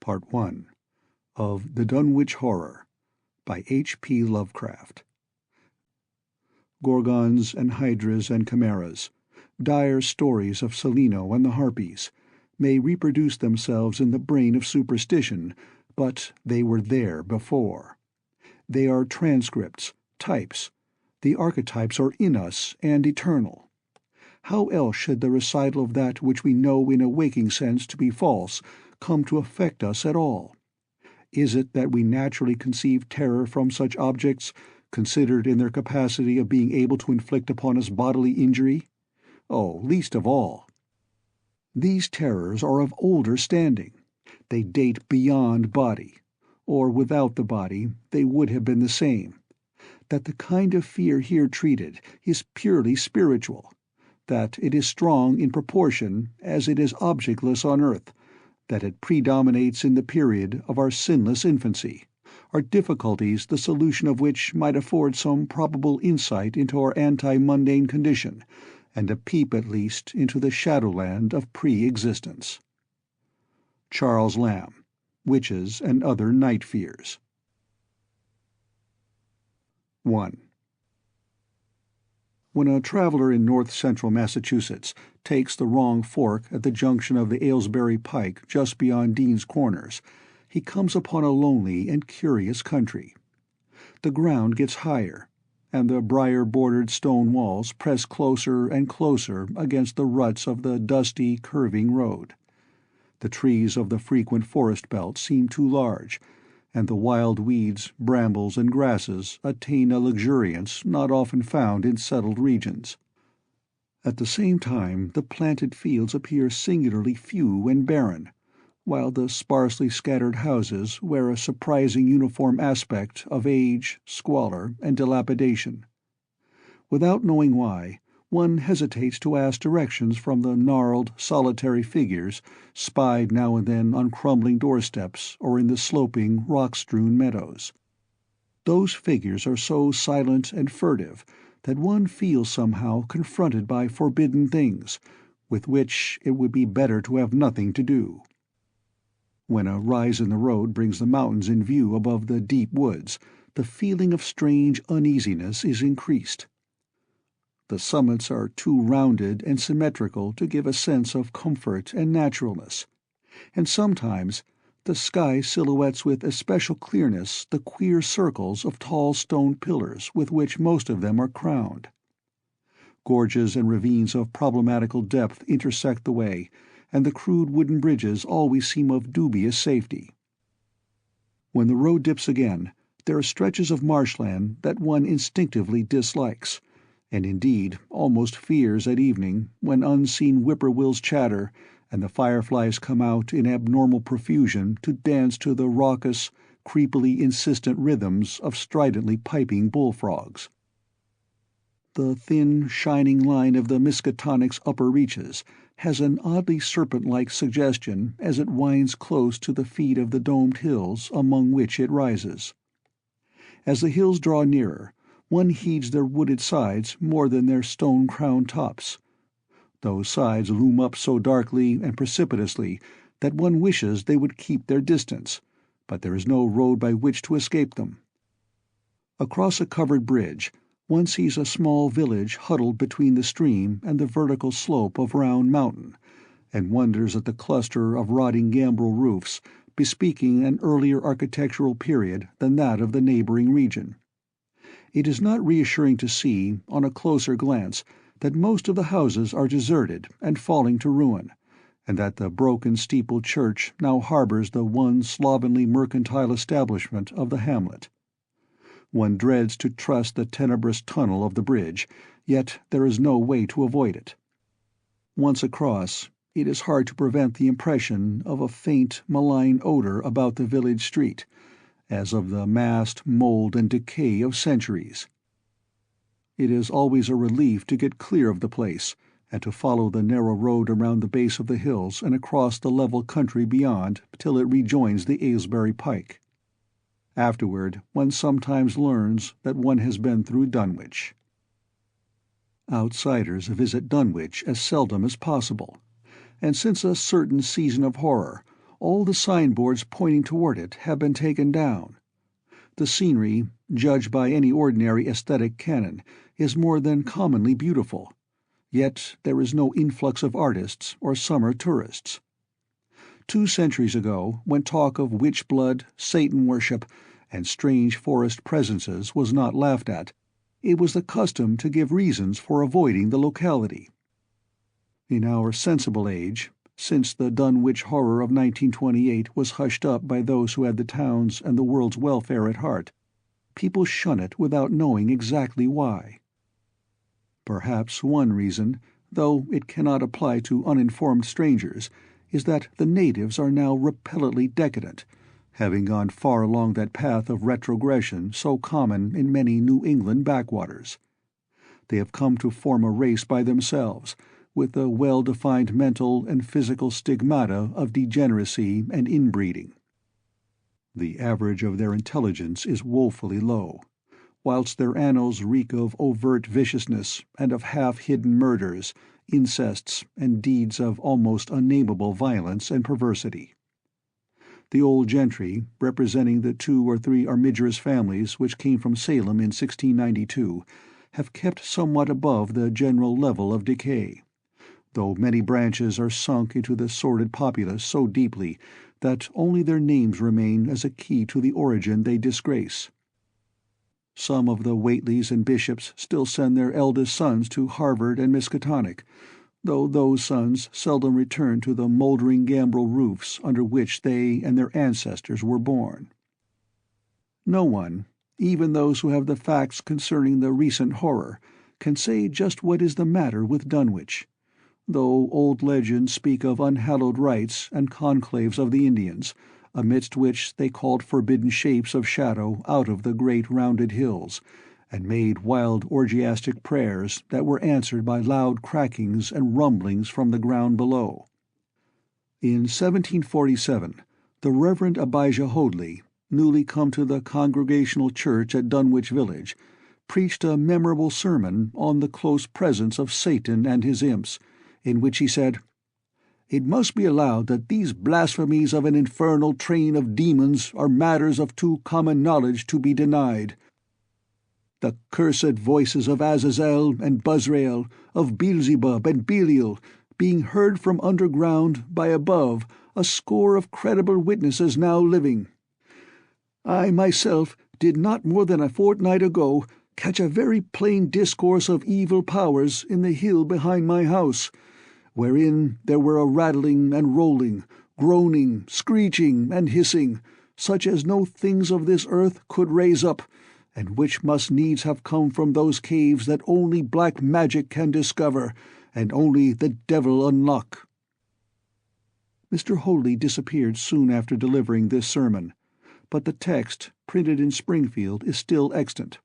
Part 1 of The Dunwich Horror by H.P. Lovecraft. Gorgons and hydras and chimeras, dire stories of Celino and the Harpies, may reproduce themselves in the brain of superstition, but they were there before. They are transcripts, types. The archetypes are in us and eternal. How else should the recital of that which we know in a waking sense to be false come to affect us at all? Is it that we naturally conceive terror from such objects, considered in their capacity of being able to inflict upon us bodily injury? Oh, least of all. These terrors are of older standing. They date beyond body, or without the body they would have been the same. That the kind of fear here treated is purely spiritual, that it is strong in proportion as it is objectless on earth, that it predominates in the period of our sinless infancy, are difficulties the solution of which might afford some probable insight into our anti-mundane condition, and a peep at least into the shadowland of pre-existence. Charles Lamb, Witches and Other Night Fears. 1. When a traveler in north-central Massachusetts takes the wrong fork at the junction of the Aylesbury Pike just beyond Dean's Corners, he comes upon a lonely and curious country. The ground gets higher, and the briar-bordered stone walls press closer and closer against the ruts of the dusty, curving road. The trees of the frequent forest belt seem too large, and the wild weeds, brambles, and grasses attain a luxuriance not often found in settled regions. At the same time the planted fields appear singularly few and barren, while the sparsely scattered houses wear a surprising uniform aspect of age, squalor, and dilapidation. Without knowing why, one hesitates to ask directions from the gnarled, solitary figures spied now and then on crumbling doorsteps or in the sloping, rock-strewn meadows. Those figures are so silent and furtive that one feels somehow confronted by forbidden things, with which it would be better to have nothing to do. When a rise in the road brings the mountains in view above the deep woods, the feeling of strange uneasiness is increased. The summits are too rounded and symmetrical to give a sense of comfort and naturalness, and sometimes the sky silhouettes with especial clearness the queer circles of tall stone pillars with which most of them are crowned. Gorges and ravines of problematical depth intersect the way, and the crude wooden bridges always seem of dubious safety. When the road dips again, there are stretches of marshland that one instinctively dislikes, and indeed almost fears at evening, when unseen whippoorwills chatter and the fireflies come out in abnormal profusion to dance to the raucous, creepily insistent rhythms of stridently piping bullfrogs. The thin, shining line of the Miskatonic's upper reaches has an oddly serpent-like suggestion as it winds close to the feet of the domed hills among which it rises. As the hills draw nearer, one heeds their wooded sides more than their stone-crowned tops. Those sides loom up so darkly and precipitously that one wishes they would keep their distance, but there is no road by which to escape them. Across a covered bridge, one sees a small village huddled between the stream and the vertical slope of Round Mountain, and wonders at the cluster of rotting gambrel roofs, bespeaking an earlier architectural period than that of the neighboring region. It is not reassuring to see, on a closer glance, that most of the houses are deserted and falling to ruin, and that the broken steepled church now harbors the one slovenly mercantile establishment of the hamlet. One dreads to trust the tenebrous tunnel of the bridge, yet there is no way to avoid it. Once across, it is hard to prevent the impression of a faint, malign odor about the village street, as of the massed mold and decay of centuries. It is always a relief to get clear of the place, and to follow the narrow road around the base of the hills and across the level country beyond till it rejoins the Aylesbury Pike. Afterward, one sometimes learns that one has been through Dunwich. Outsiders visit Dunwich as seldom as possible, and since a certain season of horror, all the signboards pointing toward it have been taken down. The scenery, judged by any ordinary aesthetic canon, is more than commonly beautiful, yet there is no influx of artists or summer tourists. 2 centuries ago, when talk of witch blood, Satan worship, and strange forest presences was not laughed at, it was the custom to give reasons for avoiding the locality. In our sensible age, since the Dunwich Horror of 1928 was hushed up by those who had the town's and the world's welfare at heart, people shun it without knowing exactly why. Perhaps one reason, though it cannot apply to uninformed strangers, is that the natives are now repellently decadent, having gone far along that path of retrogression so common in many New England backwaters. They have come to form a race by themselves, with the well-defined mental and physical stigmata of degeneracy and inbreeding. The average of their intelligence is woefully low, whilst their annals reek of overt viciousness and of half-hidden murders, incests, and deeds of almost unnameable violence and perversity. The old gentry, representing the 2 or 3 armigerous families which came from Salem in 1692, have kept somewhat above the general level of decay, though many branches are sunk into the sordid populace so deeply that only their names remain as a key to the origin they disgrace. Some of the Whateleys and Bishops still send their eldest sons to Harvard and Miskatonic, though those sons seldom return to the mouldering gambrel roofs under which they and their ancestors were born. No one, even those who have the facts concerning the recent horror, can say just what is the matter with Dunwich, though old legends speak of unhallowed rites and conclaves of the Indians, amidst which they called forbidden shapes of shadow out of the great rounded hills, and made wild orgiastic prayers that were answered by loud crackings and rumblings from the ground below. In 1747, the Reverend Abijah Hoadley, newly come to the Congregational Church at Dunwich Village, preached a memorable sermon on the close presence of Satan and his imps, in which he said, "It must be allowed that these blasphemies of an infernal train of demons are matters of too common knowledge to be denied. The cursed voices of Azazel and Buzrael, of Beelzebub and Belial, being heard from underground by above a score of credible witnesses now living. I myself did not more than a fortnight ago catch a very plain discourse of evil powers in the hill behind my house, wherein there were a rattling and rolling, groaning, screeching, and hissing, such as no things of this earth could raise up, and which must needs have come from those caves that only black magic can discover, and only the devil unlock." Mr. Hoadley disappeared soon after delivering this sermon, but the text, printed in Springfield, is still extant.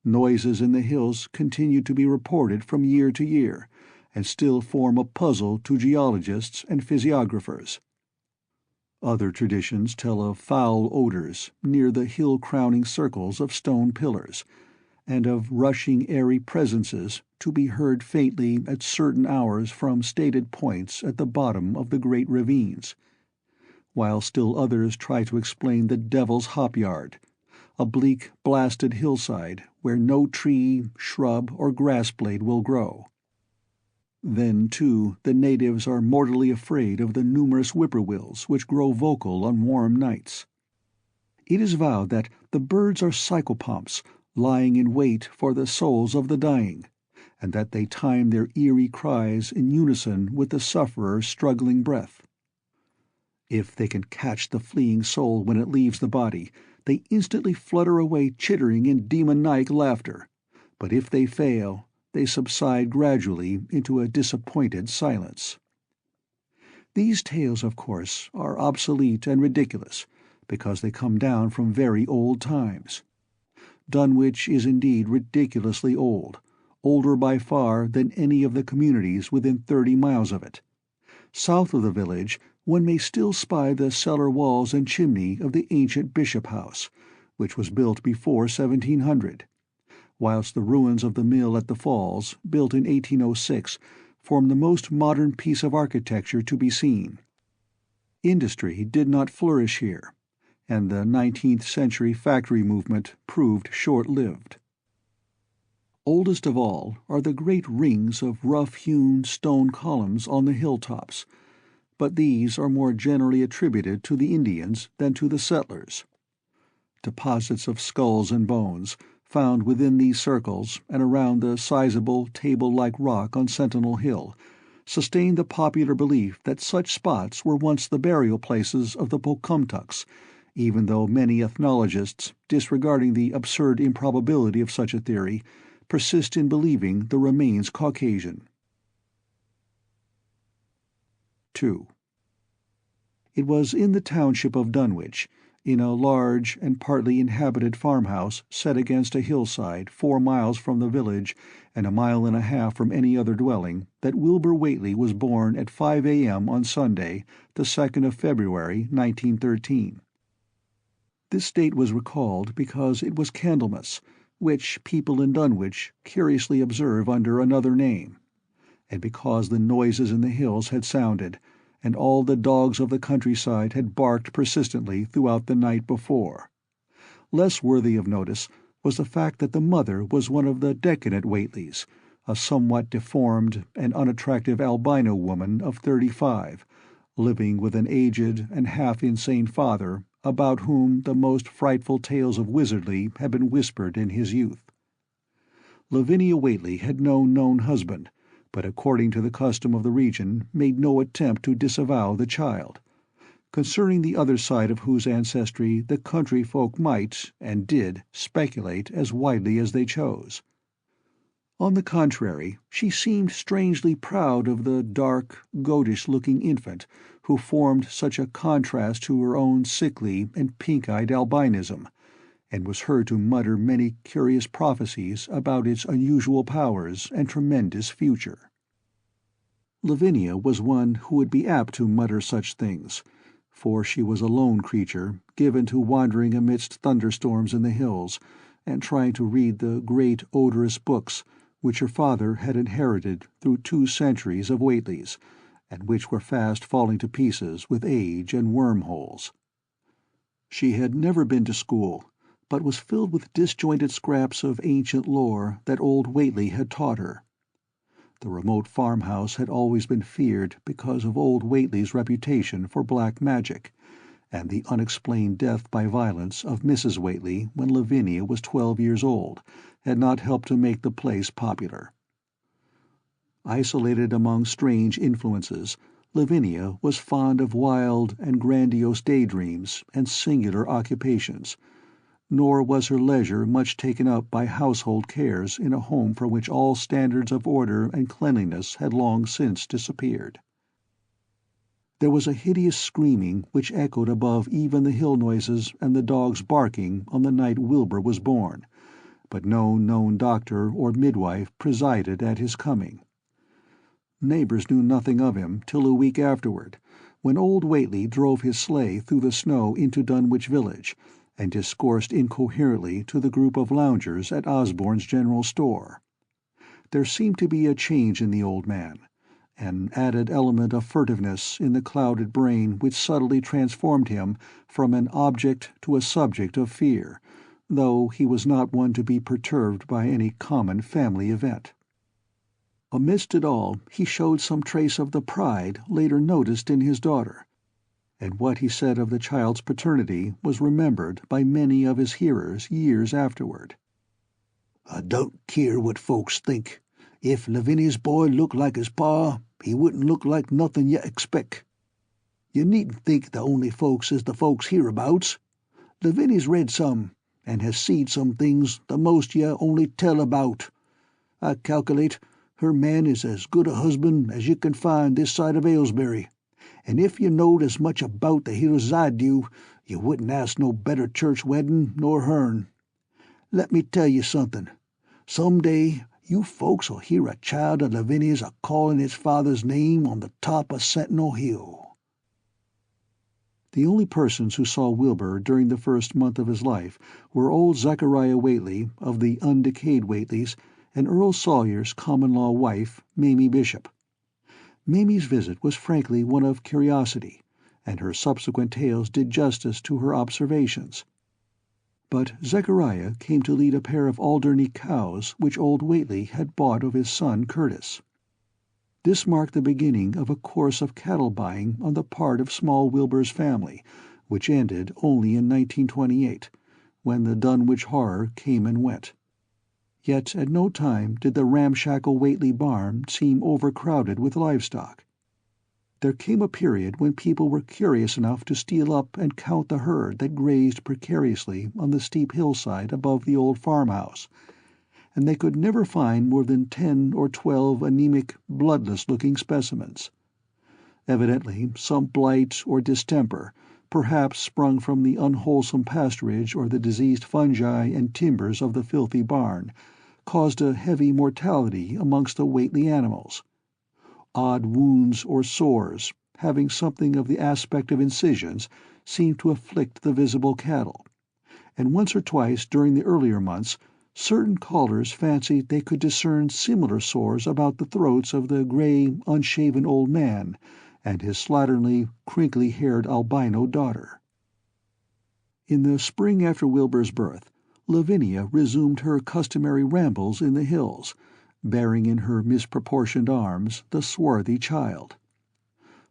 Noises in the hills continue to be reported from year to year, and still form a puzzle to geologists and physiographers. Other traditions tell of foul odors near the hill-crowning circles of stone pillars, and of rushing airy presences to be heard faintly at certain hours from stated points at the bottom of the great ravines, while still others try to explain the Devil's Hop-Yard, a bleak, blasted hillside where no tree, shrub, or grass-blade will grow. Then, too, the natives are mortally afraid of the numerous whippoorwills which grow vocal on warm nights. It is vowed that the birds are psychopomps lying in wait for the souls of the dying, and that they time their eerie cries in unison with the sufferer's struggling breath. If they can catch the fleeing soul when it leaves the body, they instantly flutter away chittering in demoniac laughter, but if they fail, they subside gradually into a disappointed silence. These tales, of course, are obsolete and ridiculous, because they come down from very old times. Dunwich is indeed ridiculously old, older by far than any of the communities within 30 miles of it. South of the village one may still spy the cellar walls and chimney of the ancient Bishop House, which was built before 1700, whilst the ruins of the mill at the Falls, built in 1806, form the most modern piece of architecture to be seen. Industry did not flourish here, and the 19th-century factory movement proved short-lived. Oldest of all are the great rings of rough-hewn stone columns on the hilltops, but these are more generally attributed to the Indians than to the settlers. Deposits of skulls and bones, found within these circles and around the sizable table-like rock on Sentinel Hill, sustain the popular belief that such spots were once the burial places of the Pocumtucks, even though many ethnologists, disregarding the absurd improbability of such a theory, persist in believing the remains Caucasian. 2. It was in the township of Dunwich, in a large and partly inhabited farmhouse set against a hillside 4 miles from the village and 1.5 miles from any other dwelling, that Wilbur Whately was born at 5 a.m. on Sunday, the 2nd of February, 1913. This date was recalled because it was Candlemas, which people in Dunwich curiously observe under another name, and because the noises in the hills had sounded, and all the dogs of the countryside had barked persistently throughout the night before. Less worthy of notice was the fact that the mother was one of the decadent Whateleys, a somewhat deformed and unattractive albino woman of 35, living with an aged and half-insane father about whom the most frightful tales of wizardry had been whispered in his youth. Lavinia Whately had no known husband, but according to the custom of the region made no attempt to disavow the child, concerning the other side of whose ancestry the country folk might, and did, speculate as widely as they chose. On the contrary, she seemed strangely proud of the dark, goatish-looking infant who formed such a contrast to her own sickly and pink-eyed albinism, and was heard to mutter many curious prophecies about its unusual powers and tremendous future. Lavinia was one who would be apt to mutter such things, for she was a lone creature, given to wandering amidst thunderstorms in the hills, and trying to read the great odorous books which her father had inherited through 2 centuries of Whateleys, and which were fast falling to pieces with age and wormholes. She had never been to school, but was filled with disjointed scraps of ancient lore that old Whately had taught her. The remote farmhouse had always been feared because of old Whately's reputation for black magic, and the unexplained death by violence of Mrs. Whately when Lavinia was 12 years old had not helped to make the place popular. Isolated among strange influences, Lavinia was fond of wild and grandiose daydreams and singular occupations, nor was her leisure much taken up by household cares in a home from which all standards of order and cleanliness had long since disappeared. There was a hideous screaming which echoed above even the hill noises and the dogs barking on the night Wilbur was born, but no known doctor or midwife presided at his coming. Neighbors knew nothing of him till a week afterward, when old Whately drove his sleigh through the snow into Dunwich village, and discoursed incoherently to the group of loungers at Osborne's general store. There seemed to be a change in the old man, an added element of furtiveness in the clouded brain which subtly transformed him from an object to a subject of fear, though he was not one to be perturbed by any common family event. Amidst it all he showed some trace of the pride later noticed in his daughter, and what he said of the child's paternity was remembered by many of his hearers years afterward. "I don't keer what folks think. If Lavinia's boy looked like his pa, he wouldn't look like nothin' you expect. You needn't think the only folks is the folks hereabouts. Lavinia's read some, and has seed some things the most you only tell about. I calculate her man is as good a husband as you can find this side of Aylesbury, and if you knowed as much about the hills as I do, you wouldn't ask no better church weddin' nor hern. Let me tell you somethin'. Some day you folks'll hear a child of Lavinia's a-callin' its father's name on the top of Sentinel Hill." The only persons who saw Wilbur during the first month of his life were old Zechariah Whately of the undecayed Whateleys and Earl Sawyer's common-law wife, Mamie Bishop. Mamie's visit was frankly one of curiosity, and her subsequent tales did justice to her observations. But Zechariah came to lead a pair of Alderney cows which old Whately had bought of his son Curtis. This marked the beginning of a course of cattle buying on the part of small Wilbur's family, which ended only in 1928, when the Dunwich Horror came and went. Yet at no time did the ramshackle Whately barn seem overcrowded with livestock. There came a period when people were curious enough to steal up and count the herd that grazed precariously on the steep hillside above the old farmhouse, and they could never find more than 10 or 12 anemic, bloodless-looking specimens. Evidently some blight or distemper, perhaps sprung from the unwholesome pasturage or the diseased fungi and timbers of the filthy barn, caused a heavy mortality amongst the Whately animals. Odd wounds or sores, having something of the aspect of incisions, seemed to afflict the visible cattle, and once or twice during the earlier months certain callers fancied they could discern similar sores about the throats of the grey, unshaven old man and his slatternly, crinkly-haired albino daughter. In the spring after Wilbur's birth, Lavinia resumed her customary rambles in the hills, bearing in her misproportioned arms the swarthy child.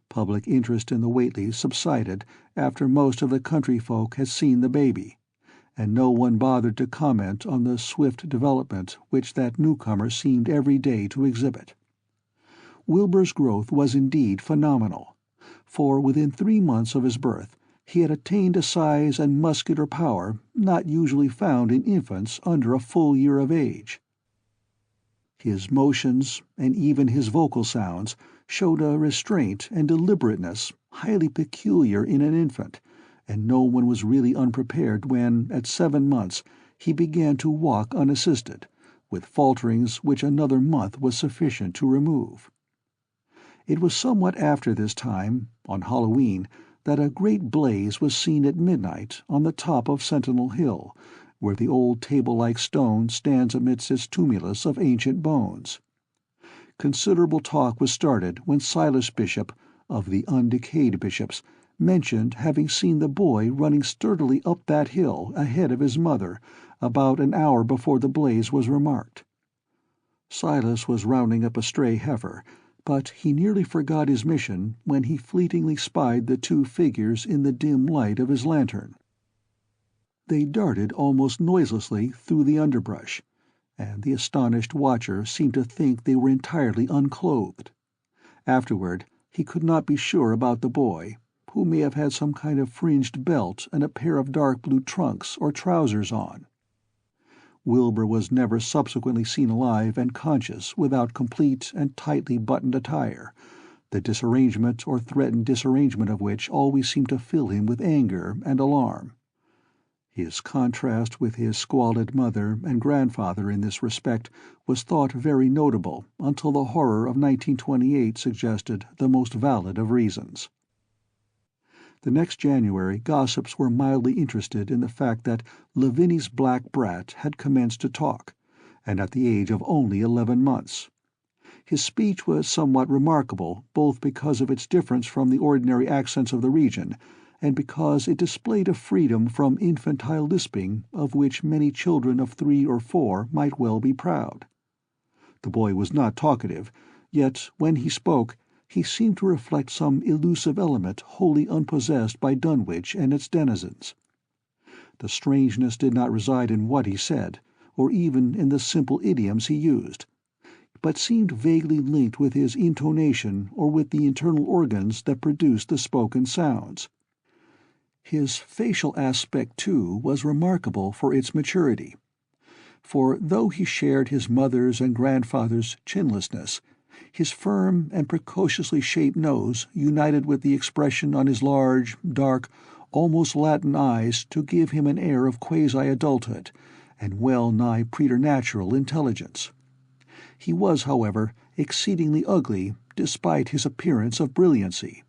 Public interest in the Whateleys subsided after most of the country folk had seen the baby, and no one bothered to comment on the swift development which that newcomer seemed every day to exhibit. Wilbur's growth was indeed phenomenal, for within 3 months of his birth he had attained a size and muscular power not usually found in infants under a full year of age. His motions, and even his vocal sounds, showed a restraint and deliberateness highly peculiar in an infant, and no one was really unprepared when, at 7 months, he began to walk unassisted, with falterings which another month was sufficient to remove. It was somewhat after this time, on Halloween, that a great blaze was seen at midnight on the top of Sentinel Hill, where the old table-like stone stands amidst its tumulus of ancient bones. Considerable talk was started when Silas Bishop, of the undecayed bishops, mentioned having seen the boy running sturdily up that hill ahead of his mother about an hour before the blaze was remarked. Silas was rounding up a stray heifer, but he nearly forgot his mission when he fleetingly spied the 2 figures in the dim light of his lantern. They darted almost noiselessly through the underbrush, and the astonished watcher seemed to think they were entirely unclothed. Afterward, he could not be sure about the boy, who may have had some kind of fringed belt and a pair of dark blue trunks or trousers on. Wilbur was never subsequently seen alive and conscious without complete and tightly buttoned attire, the disarrangement or threatened disarrangement of which always seemed to fill him with anger and alarm. His contrast with his squalid mother and grandfather in this respect was thought very notable until the horror of 1928 suggested the most valid of reasons. The next January gossips were mildly interested in the fact that Lavinia's black brat had commenced to talk, and at the age of only 11 months. His speech was somewhat remarkable, both because of its difference from the ordinary accents of the region, and because it displayed a freedom from infantile lisping of which many children of 3 or 4 might well be proud. The boy was not talkative, yet when he spoke he seemed to reflect some elusive element wholly unpossessed by Dunwich and its denizens. The strangeness did not reside in what he said, or even in the simple idioms he used, but seemed vaguely linked with his intonation or with the internal organs that produced the spoken sounds. His facial aspect, too, was remarkable for its maturity, for though he shared his mother's and grandfather's chinlessness, his firm and precociously shaped nose united with the expression on his large, dark, almost Latin eyes to give him an air of quasi-adulthood and well-nigh preternatural intelligence. He was, however, exceedingly ugly despite his appearance of brilliancy,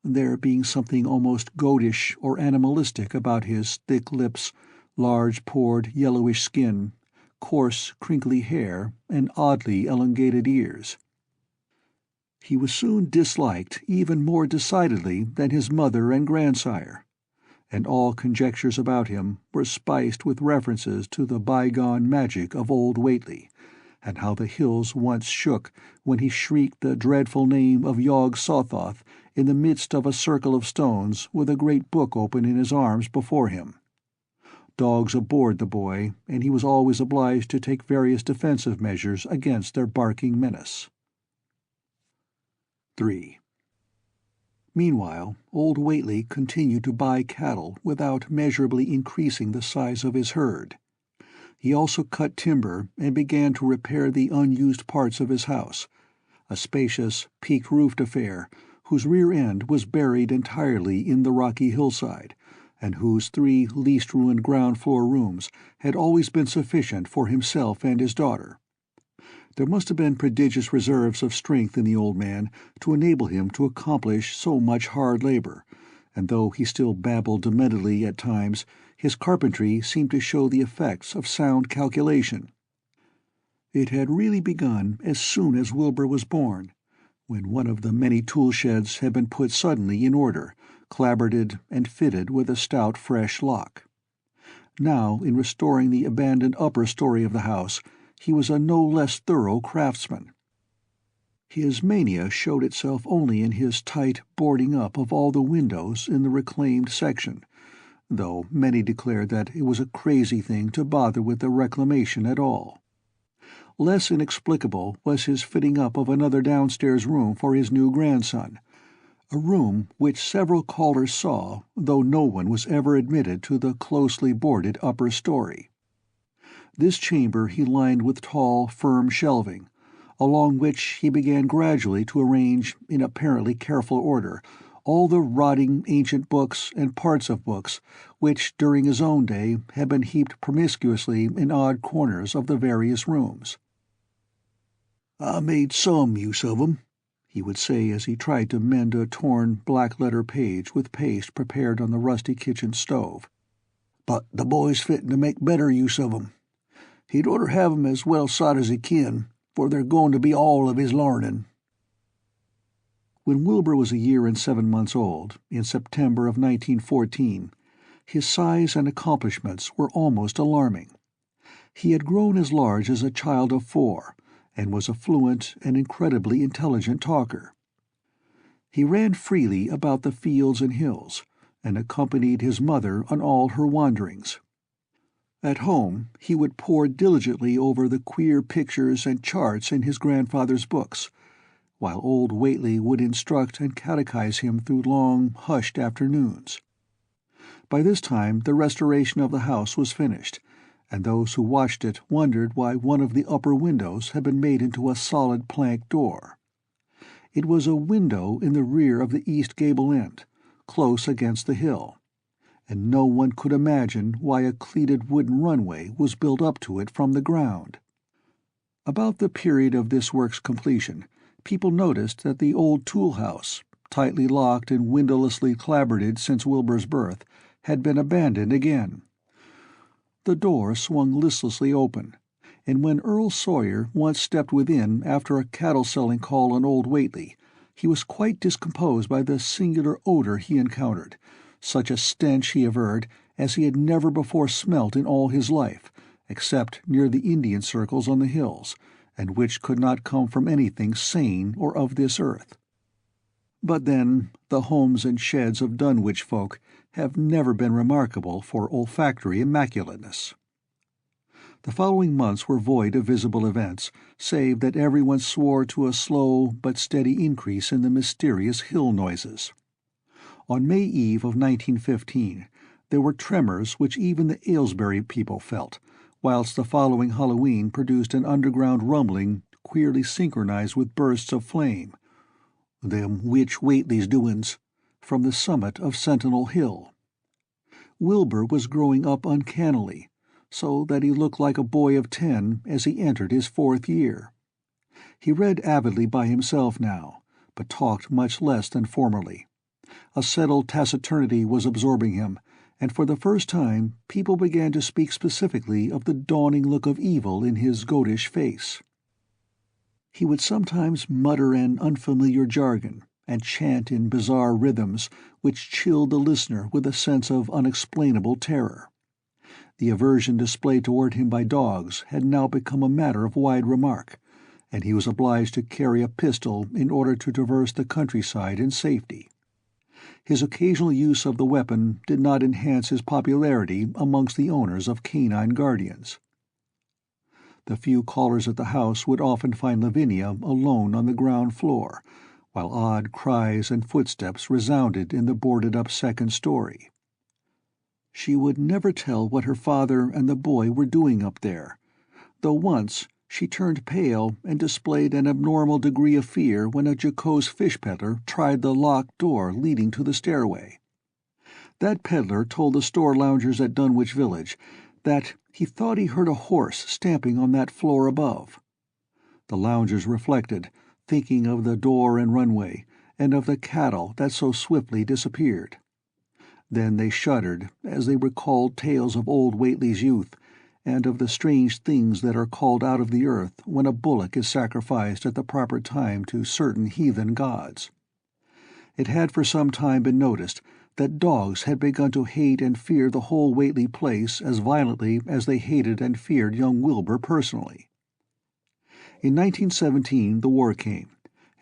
there being something almost goatish or animalistic about his thick lips, large pored yellowish skin, coarse crinkly hair, and oddly elongated ears. He was soon disliked even more decidedly than his mother and grandsire, and all conjectures about him were spiced with references to the bygone magic of old Whately, and how the hills once shook when he shrieked the dreadful name of Yog Sothoth in the midst of a circle of stones with a great book open in his arms before him. Dogs abhorred the boy, and he was always obliged to take various defensive measures against their barking menace. 3. Meanwhile, old Whately continued to buy cattle without measurably increasing the size of his herd. He also cut timber and began to repair the unused parts of his house, a spacious, peaked-roofed affair whose rear end was buried entirely in the rocky hillside, and whose 3 least-ruined ground-floor rooms had always been sufficient for himself and his daughter. There must have been prodigious reserves of strength in the old man to enable him to accomplish so much hard labor, and though he still babbled dementedly at times, his carpentry seemed to show the effects of sound calculation. It had really begun as soon as Wilbur was born, when one of the many tool sheds had been put suddenly in order, clapboarded and fitted with a stout fresh lock. Now, in restoring the abandoned upper story of the house, he was a no less thorough craftsman. His mania showed itself only in his tight boarding up of all the windows in the reclaimed section, though many declared that it was a crazy thing to bother with the reclamation at all. Less inexplicable was his fitting up of another downstairs room for his new grandson, a room which several callers saw, though no one was ever admitted to the closely boarded upper story. This chamber he lined with tall, firm shelving, along which he began gradually to arrange, in apparently careful order, all the rotting ancient books and parts of books which, during his own day, had been heaped promiscuously in odd corners of the various rooms. "I made some use of 'em," he would say as he tried to mend a torn black-letter page with paste prepared on the rusty kitchen stove. "But the boy's fitting to make better use of 'em. He'd orter have 'em as well sot as he kin, for they're going to be all of his larnin'." When Wilbur was a year and 7 months old, in September of 1914, his size and accomplishments were almost alarming. He had grown as large as a child of 4, and was a fluent and incredibly intelligent talker. He ran freely about the fields and hills, and accompanied his mother on all her wanderings. At home he would pore diligently over the queer pictures and charts in his grandfather's books, while old Whately would instruct and catechize him through long, hushed afternoons. By this time the restoration of the house was finished, and those who watched it wondered why one of the upper windows had been made into a solid plank door. It was a window in the rear of the east gable end, close against the hill, and no one could imagine why a cleated wooden runway was built up to it from the ground. About the period of this work's completion, people noticed that the old tool-house, tightly locked and windowlessly clapboarded since Wilbur's birth, had been abandoned again. The door swung listlessly open, and when Earl Sawyer once stepped within after a cattle-selling call on old Whately, he was quite discomposed by the singular odor he encountered, such a stench, he averred, as he had never before smelt in all his life, except near the Indian circles on the hills, and which could not come from anything sane or of this earth. But then, the homes and sheds of Dunwich folk have never been remarkable for olfactory immaculateness. The following months were void of visible events, save that everyone swore to a slow but steady increase in the mysterious hill noises. On May Eve of 1915, there were tremors which even the Aylesbury people felt, whilst the following Halloween produced an underground rumbling queerly synchronized with bursts of flame. "Them witch Whately's doin's," from the summit of Sentinel Hill. Wilbur was growing up uncannily, so that he looked like a boy of 10 as he entered his 4th year. He read avidly by himself now, but talked much less than formerly. A settled taciturnity was absorbing him, and for the first time people began to speak specifically of the dawning look of evil in his goatish face. He would sometimes mutter an unfamiliar jargon and chant in bizarre rhythms which chilled the listener with a sense of unexplainable terror. The aversion displayed toward him by dogs had now become a matter of wide remark, and he was obliged to carry a pistol in order to traverse the countryside in safety. His occasional use of the weapon did not enhance his popularity amongst the owners of canine guardians. The few callers at the house would often find Lavinia alone on the ground floor, while odd cries and footsteps resounded in the boarded-up second story. She would never tell what her father and the boy were doing up there, though once she turned pale and displayed an abnormal degree of fear when a jocose fish peddler tried the locked door leading to the stairway. That peddler told the store loungers at Dunwich Village that he thought he heard a horse stamping on that floor above. The loungers reflected, thinking of the door and runway, and of the cattle that so swiftly disappeared. Then they shuddered as they recalled tales of old Whately's youth, and of the strange things that are called out of the earth when a bullock is sacrificed at the proper time to certain heathen gods. It had for some time been noticed that dogs had begun to hate and fear the whole Whately place as violently as they hated and feared young Wilbur personally. In 1917 the war came,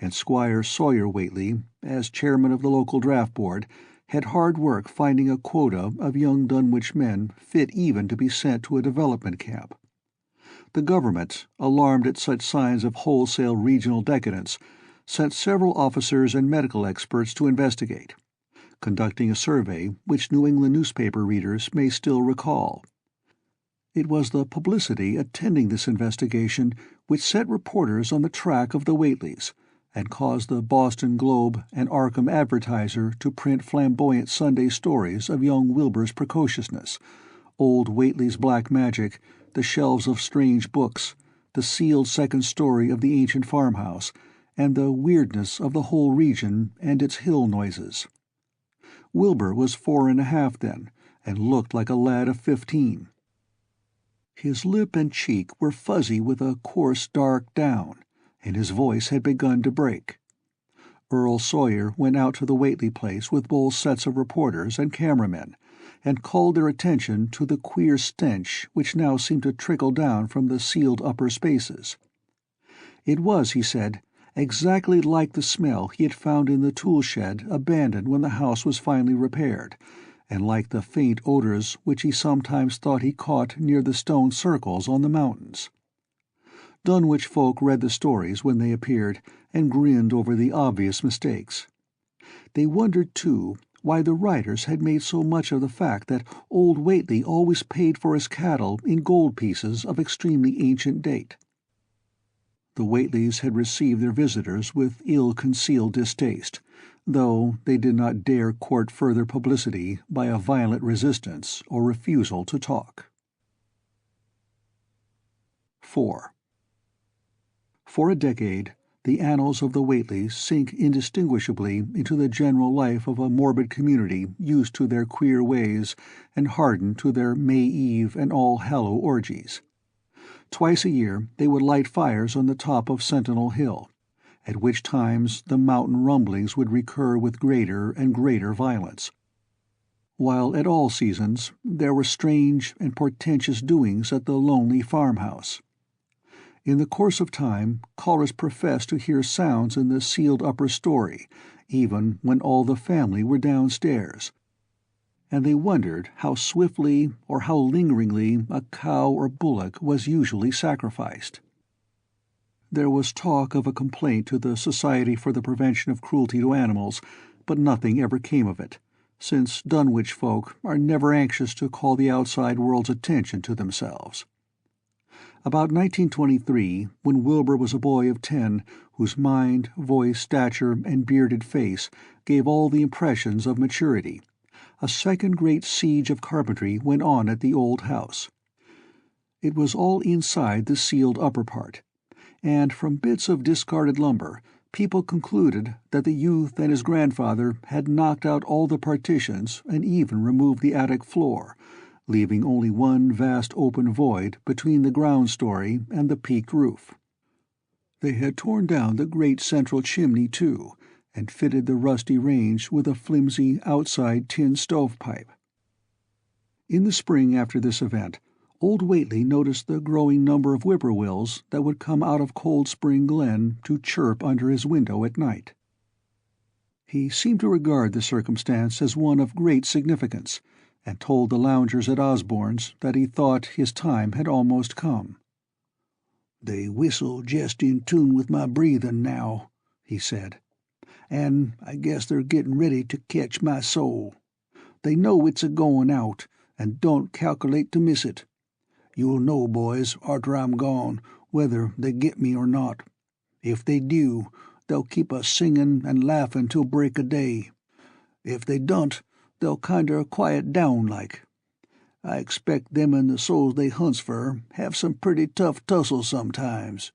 and Squire Sawyer Whately, as chairman of the local draft board, had hard work finding a quota of young Dunwich men fit even to be sent to a development camp. The government, alarmed at such signs of wholesale regional decadence, sent several officers and medical experts to investigate, conducting a survey which New England newspaper readers may still recall. It was the publicity attending this investigation which set reporters on the track of the Whateleys, and caused the Boston Globe and Arkham Advertiser to print flamboyant Sunday stories of young Wilbur's precociousness, old Whately's black magic, the shelves of strange books, the sealed second story of the ancient farmhouse, and the weirdness of the whole region and its hill noises. Wilbur was 4.5 then, and looked like a lad of 15. His lip and cheek were fuzzy with a coarse dark down, and his voice had begun to break. Earl Sawyer went out to the Whately place with both sets of reporters and cameramen, and called their attention to the queer stench which now seemed to trickle down from the sealed upper spaces. It was, he said, exactly like the smell he had found in the tool shed abandoned when the house was finally repaired, and like the faint odors which he sometimes thought he caught near the stone circles on the mountains. Dunwich folk read the stories when they appeared and grinned over the obvious mistakes. They wondered, too, why the writers had made so much of the fact that old Whately always paid for his cattle in gold pieces of extremely ancient date. The Whateleys had received their visitors with ill-concealed distaste, though they did not dare court further publicity by a violent resistance or refusal to talk. 4. For a decade, the annals of the Whateleys sink indistinguishably into the general life of a morbid community used to their queer ways and hardened to their May Eve and All-Hallow orgies. Twice a year they would light fires on the top of Sentinel Hill, at which times the mountain rumblings would recur with greater and greater violence, while at all seasons there were strange and portentous doings at the lonely farmhouse. In the course of time, callers professed to hear sounds in the sealed upper story, even when all the family were downstairs, and they wondered how swiftly or how lingeringly a cow or bullock was usually sacrificed. There was talk of a complaint to the Society for the Prevention of Cruelty to Animals, but nothing ever came of it, since Dunwich folk are never anxious to call the outside world's attention to themselves. About 1923, when Wilbur was a boy of 10, whose mind, voice, stature, and bearded face gave all the impressions of maturity, a second great siege of carpentry went on at the old house. It was all inside the sealed upper part, and from bits of discarded lumber, people concluded that the youth and his grandfather had knocked out all the partitions and even removed the attic floor, leaving only one vast open void between the ground story and the peaked roof. They had torn down the great central chimney, too, and fitted the rusty range with a flimsy outside tin stovepipe. In the spring after this event, old Whately noticed the growing number of whippoorwills that would come out of Cold Spring Glen to chirp under his window at night. He seemed to regard the circumstance as one of great significance, and told the loungers at Osborne's that he thought his time had almost come. "They whistle jest in tune with my breathin' now," he said, "and I guess they're gettin' ready to ketch my soul. They know it's a-goin' out, and don't calc'late to miss it. You'll know, boys, arter I'm gone, whether they get me or not. If they do, they'll keep us singin' and laughin' till break o' day. If they don't, they'll kinder quiet down like. I expect them and the souls they hunts fer have some pretty tough tussles sometimes."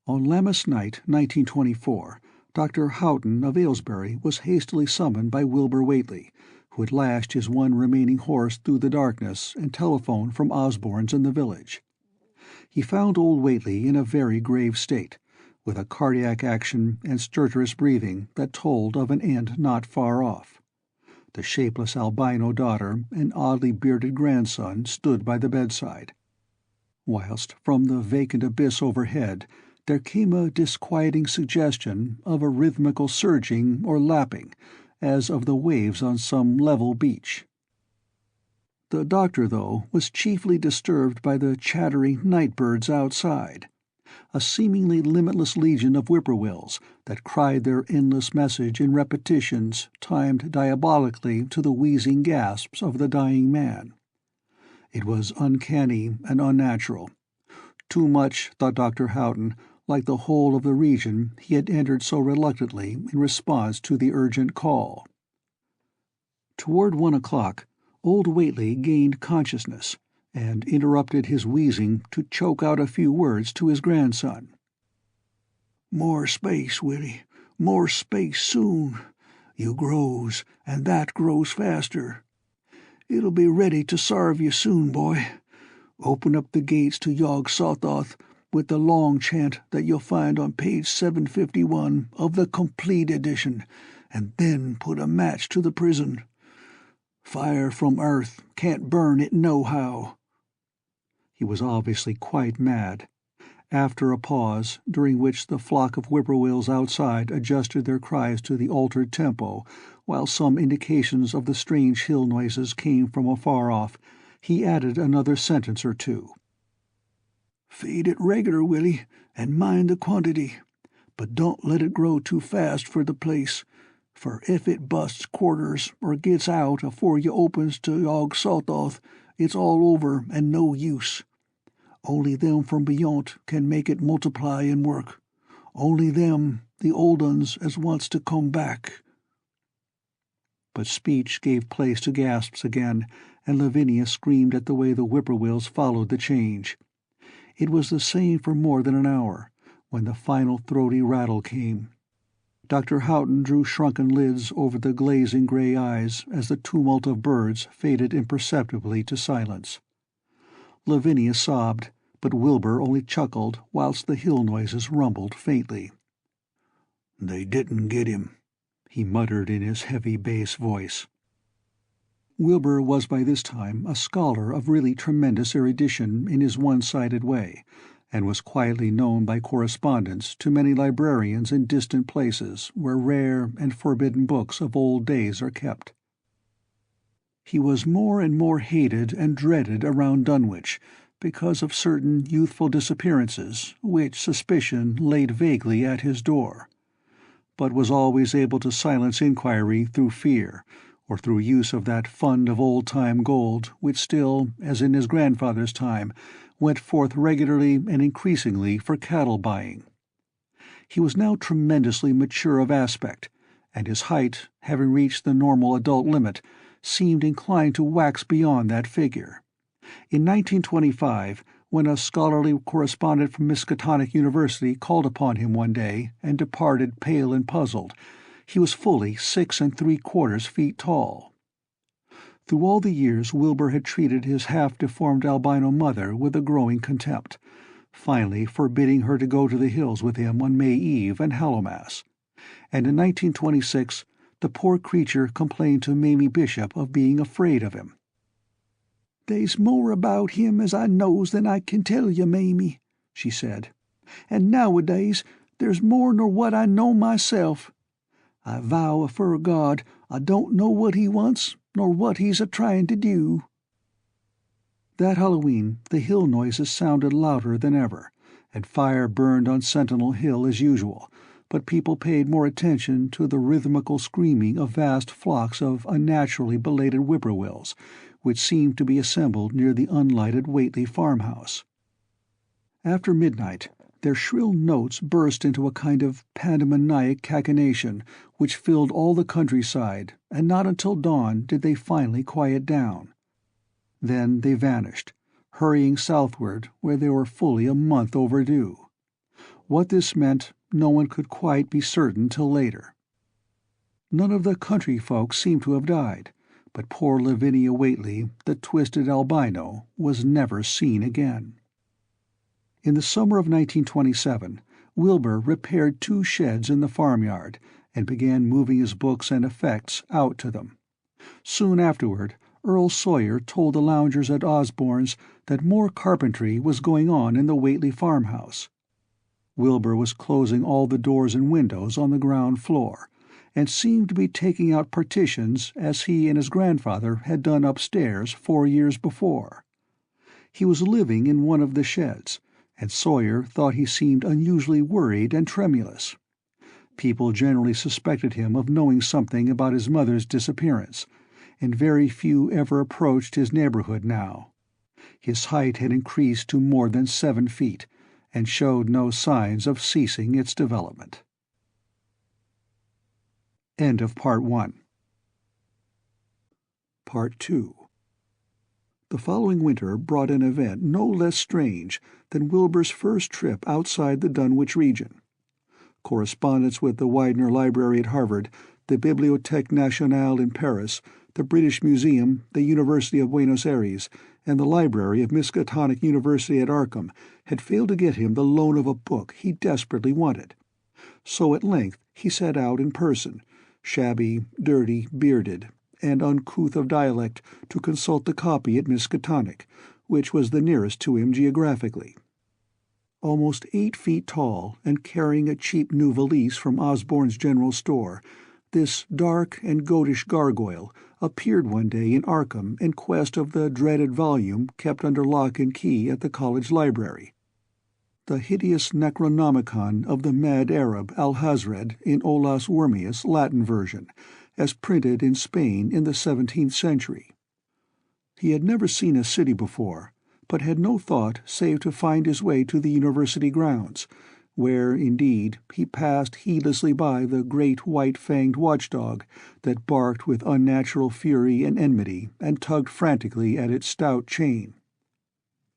On Lammas night, 1924, Dr. Houghton of Aylesbury was hastily summoned by Wilbur Whately, who had lashed his one remaining horse through the darkness and telephoned from Osborne's in the village. He found old Whately in a very grave state, with a cardiac action and stertorous breathing that told of an end not far off. The shapeless albino daughter and oddly bearded grandson stood by the bedside, whilst from the vacant abyss overhead there came a disquieting suggestion of a rhythmical surging or lapping, as of the waves on some level beach. The doctor, though, was chiefly disturbed by the chattering night-birds outside, a seemingly limitless legion of whippoorwills that cried their endless message in repetitions timed diabolically to the wheezing gasps of the dying man. It was uncanny and unnatural. Too much, thought Dr. Houghton, like the whole of the region he had entered so reluctantly in response to the urgent call. Toward 1 o'clock, old Whately gained consciousness, and interrupted his wheezing to choke out a few words to his grandson. "More space, Willie, more space soon. You grows, and that grows faster. It'll be ready to sarve you soon, boy. Open up the gates to Yog Sothoth with the long chant that you'll find on page 751 of the complete edition, and then put a match to the prison. Fire from earth can't burn it nohow." He was obviously quite mad. After a pause, during which the flock of whippoorwills outside adjusted their cries to the altered tempo, while some indications of the strange hill noises came from afar off, he added another sentence or two. "Feed it regular, Willie, and mind the quantity. But don't let it grow too fast for the place, for if it busts quarters or gets out afore you opens to Yog Sothoth, it's all over and no use. Only them from beyont can make it multiply and work. Only them, the old uns as wants to come back." But speech gave place to gasps again, and Lavinia screamed at the way the whippoorwills followed the change. It was the same for more than an hour, when the final throaty rattle came. Dr. Houghton drew shrunken lids over the glazing gray eyes as the tumult of birds faded imperceptibly to silence. Lavinia sobbed, but Wilbur only chuckled whilst the hill noises rumbled faintly. "They didn't get him," he muttered in his heavy bass voice. Wilbur was by this time a scholar of really tremendous erudition in his one-sided way, and was quietly known by correspondence to many librarians in distant places where rare and forbidden books of old days are kept. He was more and more hated and dreaded around Dunwich because of certain youthful disappearances which suspicion laid vaguely at his door, but was always able to silence inquiry through fear, or through use of that fund of old-time gold which still, as in his grandfather's time, went forth regularly and increasingly for cattle buying. He was now tremendously mature of aspect, and his height, having reached the normal adult limit, seemed inclined to wax beyond that figure. In 1925, when a scholarly correspondent from Miskatonic University called upon him one day and departed pale and puzzled, he was fully 6 3/4 feet tall. Through all the years Wilbur had treated his half-deformed albino mother with a growing contempt, finally forbidding her to go to the hills with him on May Eve and Hallowmass. And in 1926 the poor creature complained to Mamie Bishop of being afraid of him. "They's more about him as I knows than I can tell you, Mamie," she said. "And nowadays there's more nor what I know myself. I vow afore God I don't know what he wants nor what he's a-trying to do." That Halloween the hill noises sounded louder than ever, and fire burned on Sentinel Hill as usual, but people paid more attention to the rhythmical screaming of vast flocks of unnaturally belated whippoorwills, which seemed to be assembled near the unlighted Whately farmhouse. After midnight their shrill notes burst into a kind of pandemoniac cachinnation which filled all the countryside, and not until dawn did they finally quiet down. Then they vanished, hurrying southward where they were fully a month overdue. What this meant no one could quite be certain till later. None of the country folk seemed to have died, but poor Lavinia Whately, the twisted albino, was never seen again. In the summer of 1927, Wilbur repaired 2 sheds in the farmyard and began moving his books and effects out to them. Soon afterward, Earl Sawyer told the loungers at Osborne's that more carpentry was going on in the Whately farmhouse. Wilbur was closing all the doors and windows on the ground floor, and seemed to be taking out partitions as he and his grandfather had done upstairs 4 years before. He was living in one of the sheds, and Sawyer thought he seemed unusually worried and tremulous. People generally suspected him of knowing something about his mother's disappearance, and very few ever approached his neighborhood now. His height had increased to more than 7 feet, and showed no signs of ceasing its development. End of Part 1. Part 2. The following winter brought an event no less strange than Wilbur's first trip outside the Dunwich region. Correspondence with the Widener Library at Harvard, the Bibliothèque Nationale in Paris, the British Museum, the University of Buenos Aires, and the library of Miskatonic University at Arkham had failed to get him the loan of a book he desperately wanted. So at length he set out in person, shabby, dirty, bearded, and uncouth of dialect, to consult the copy at Miskatonic, which was the nearest to him geographically. Almost 8 feet tall, and carrying a cheap new valise from Osborne's general store, this dark and goatish gargoyle appeared one day in Arkham in quest of the dreaded volume kept under lock and key at the college library. The hideous Necronomicon of the mad Arab Alhazred in Olaus Wormius Latin version, as printed in Spain in the 17th century. He had never seen a city before, but had no thought save to find his way to the university grounds, where, indeed, he passed heedlessly by the great white-fanged watchdog that barked with unnatural fury and enmity and tugged frantically at its stout chain.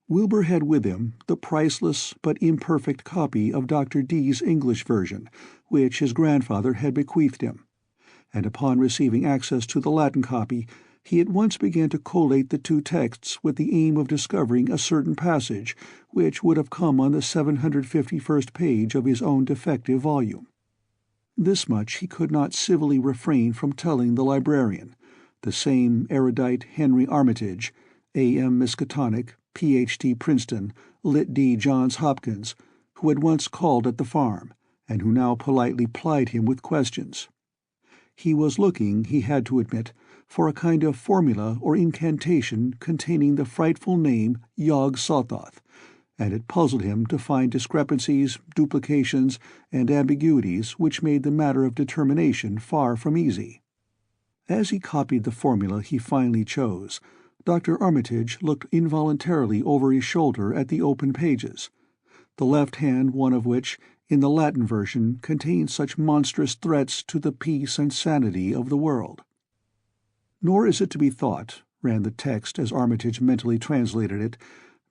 Wilbur had with him the priceless but imperfect copy of Dr. Dee's English version, which his grandfather had bequeathed him, and upon receiving access to the Latin copy, he at once began to collate the 2 texts with the aim of discovering a certain passage which would have come on the 751st page of his own defective volume. This much he could not civilly refrain from telling the librarian, the same erudite Henry Armitage, A.M. Miskatonic, Ph.D. Princeton, Litt.D. Johns Hopkins, who had once called at the farm, and who now politely plied him with questions. He was looking, he had to admit, for a kind of formula or incantation containing the frightful name Yog-Sothoth, and it puzzled him to find discrepancies, duplications, and ambiguities which made the matter of determination far from easy. As he copied the formula he finally chose, Dr. Armitage looked involuntarily over his shoulder at the open pages, the left-hand one of which, in the Latin version, contained such monstrous threats to the peace and sanity of the world. "Nor is it to be thought," ran the text as Armitage mentally translated it,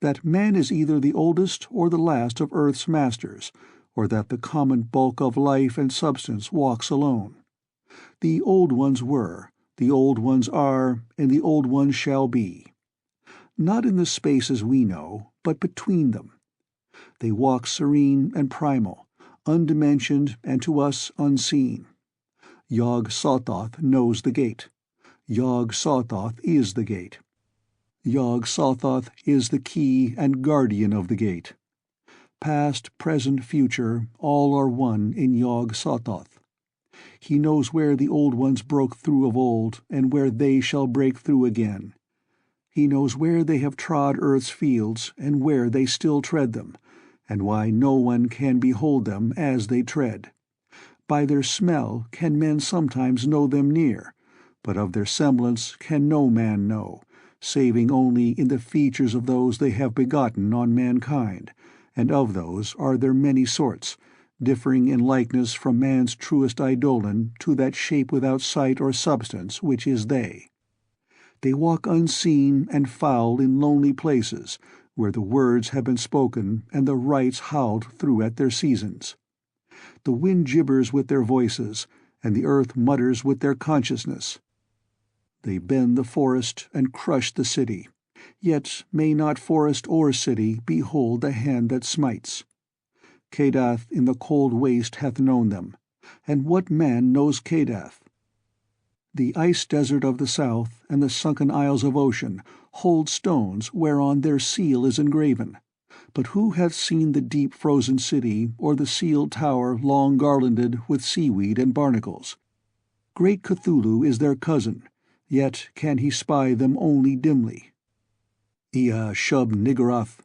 "that man is either the oldest or the last of earth's masters, or that the common bulk of life and substance walks alone. The old ones were, the old ones are, and the old ones shall be. Not in the spaces we know, but between them. They walk serene and primal, undimensioned and to us unseen. Yog-Sothoth knows the gate. Yog-Sothoth is the gate. Yog-Sothoth is the key and guardian of the gate. Past, present, future, all are one in Yog-Sothoth. He knows where the old ones broke through of old, and where they shall break through again. He knows where they have trod earth's fields, and where they still tread them, and why no one can behold them as they tread. By their smell can men sometimes know them near, but of their semblance can no man know, saving only in the features of those they have begotten on mankind, and of those are there many sorts, differing in likeness from man's truest eidolon to that shape without sight or substance which is they. They walk unseen and foul in lonely places, where the words have been spoken and the rites howled through at their seasons. The wind gibbers with their voices, and the earth mutters with their consciousness. They bend the forest and crush the city, yet may not forest or city behold the hand that smites. Kadath in the cold waste hath known them, and what man knows Kadath? The ice desert of the south and the sunken isles of ocean hold stones whereon their seal is engraven, but who hath seen the deep frozen city or the sealed tower long garlanded with seaweed and barnacles? Great Cthulhu is their cousin, yet can he spy them only dimly. Ea Shub Niggurath,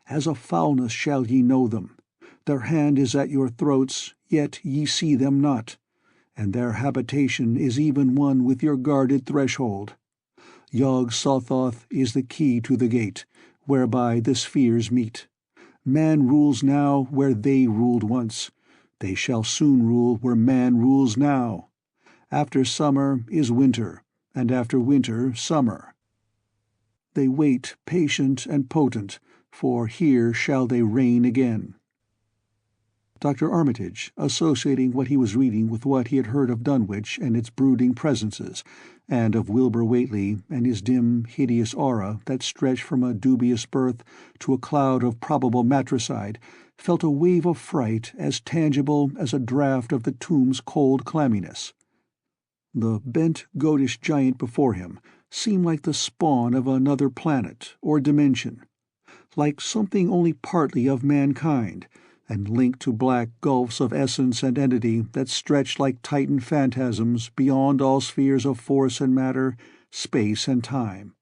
as a foulness shall ye know them. Their hand is at your throats, yet ye see them not, and their habitation is even one with your guarded threshold. Yog-Sothoth is the key to the gate, whereby the spheres meet. Man rules now where they ruled once. They shall soon rule where man rules now. After summer is winter, and after winter summer. They wait patient and potent, for here shall they reign again. Dr. Armitage, associating what he was reading with what he had heard of Dunwich and its brooding presences, and of Wilbur Whately and his dim, hideous aura that stretched from a dubious birth to a cloud of probable matricide, felt a wave of fright as tangible as a draught of the tomb's cold clamminess. The bent, goatish giant before him seemed like the spawn of another planet or dimension, like something only partly of mankind, and linked to black gulfs of essence and entity that stretched like Titan phantasms beyond all spheres of force and matter, space and time.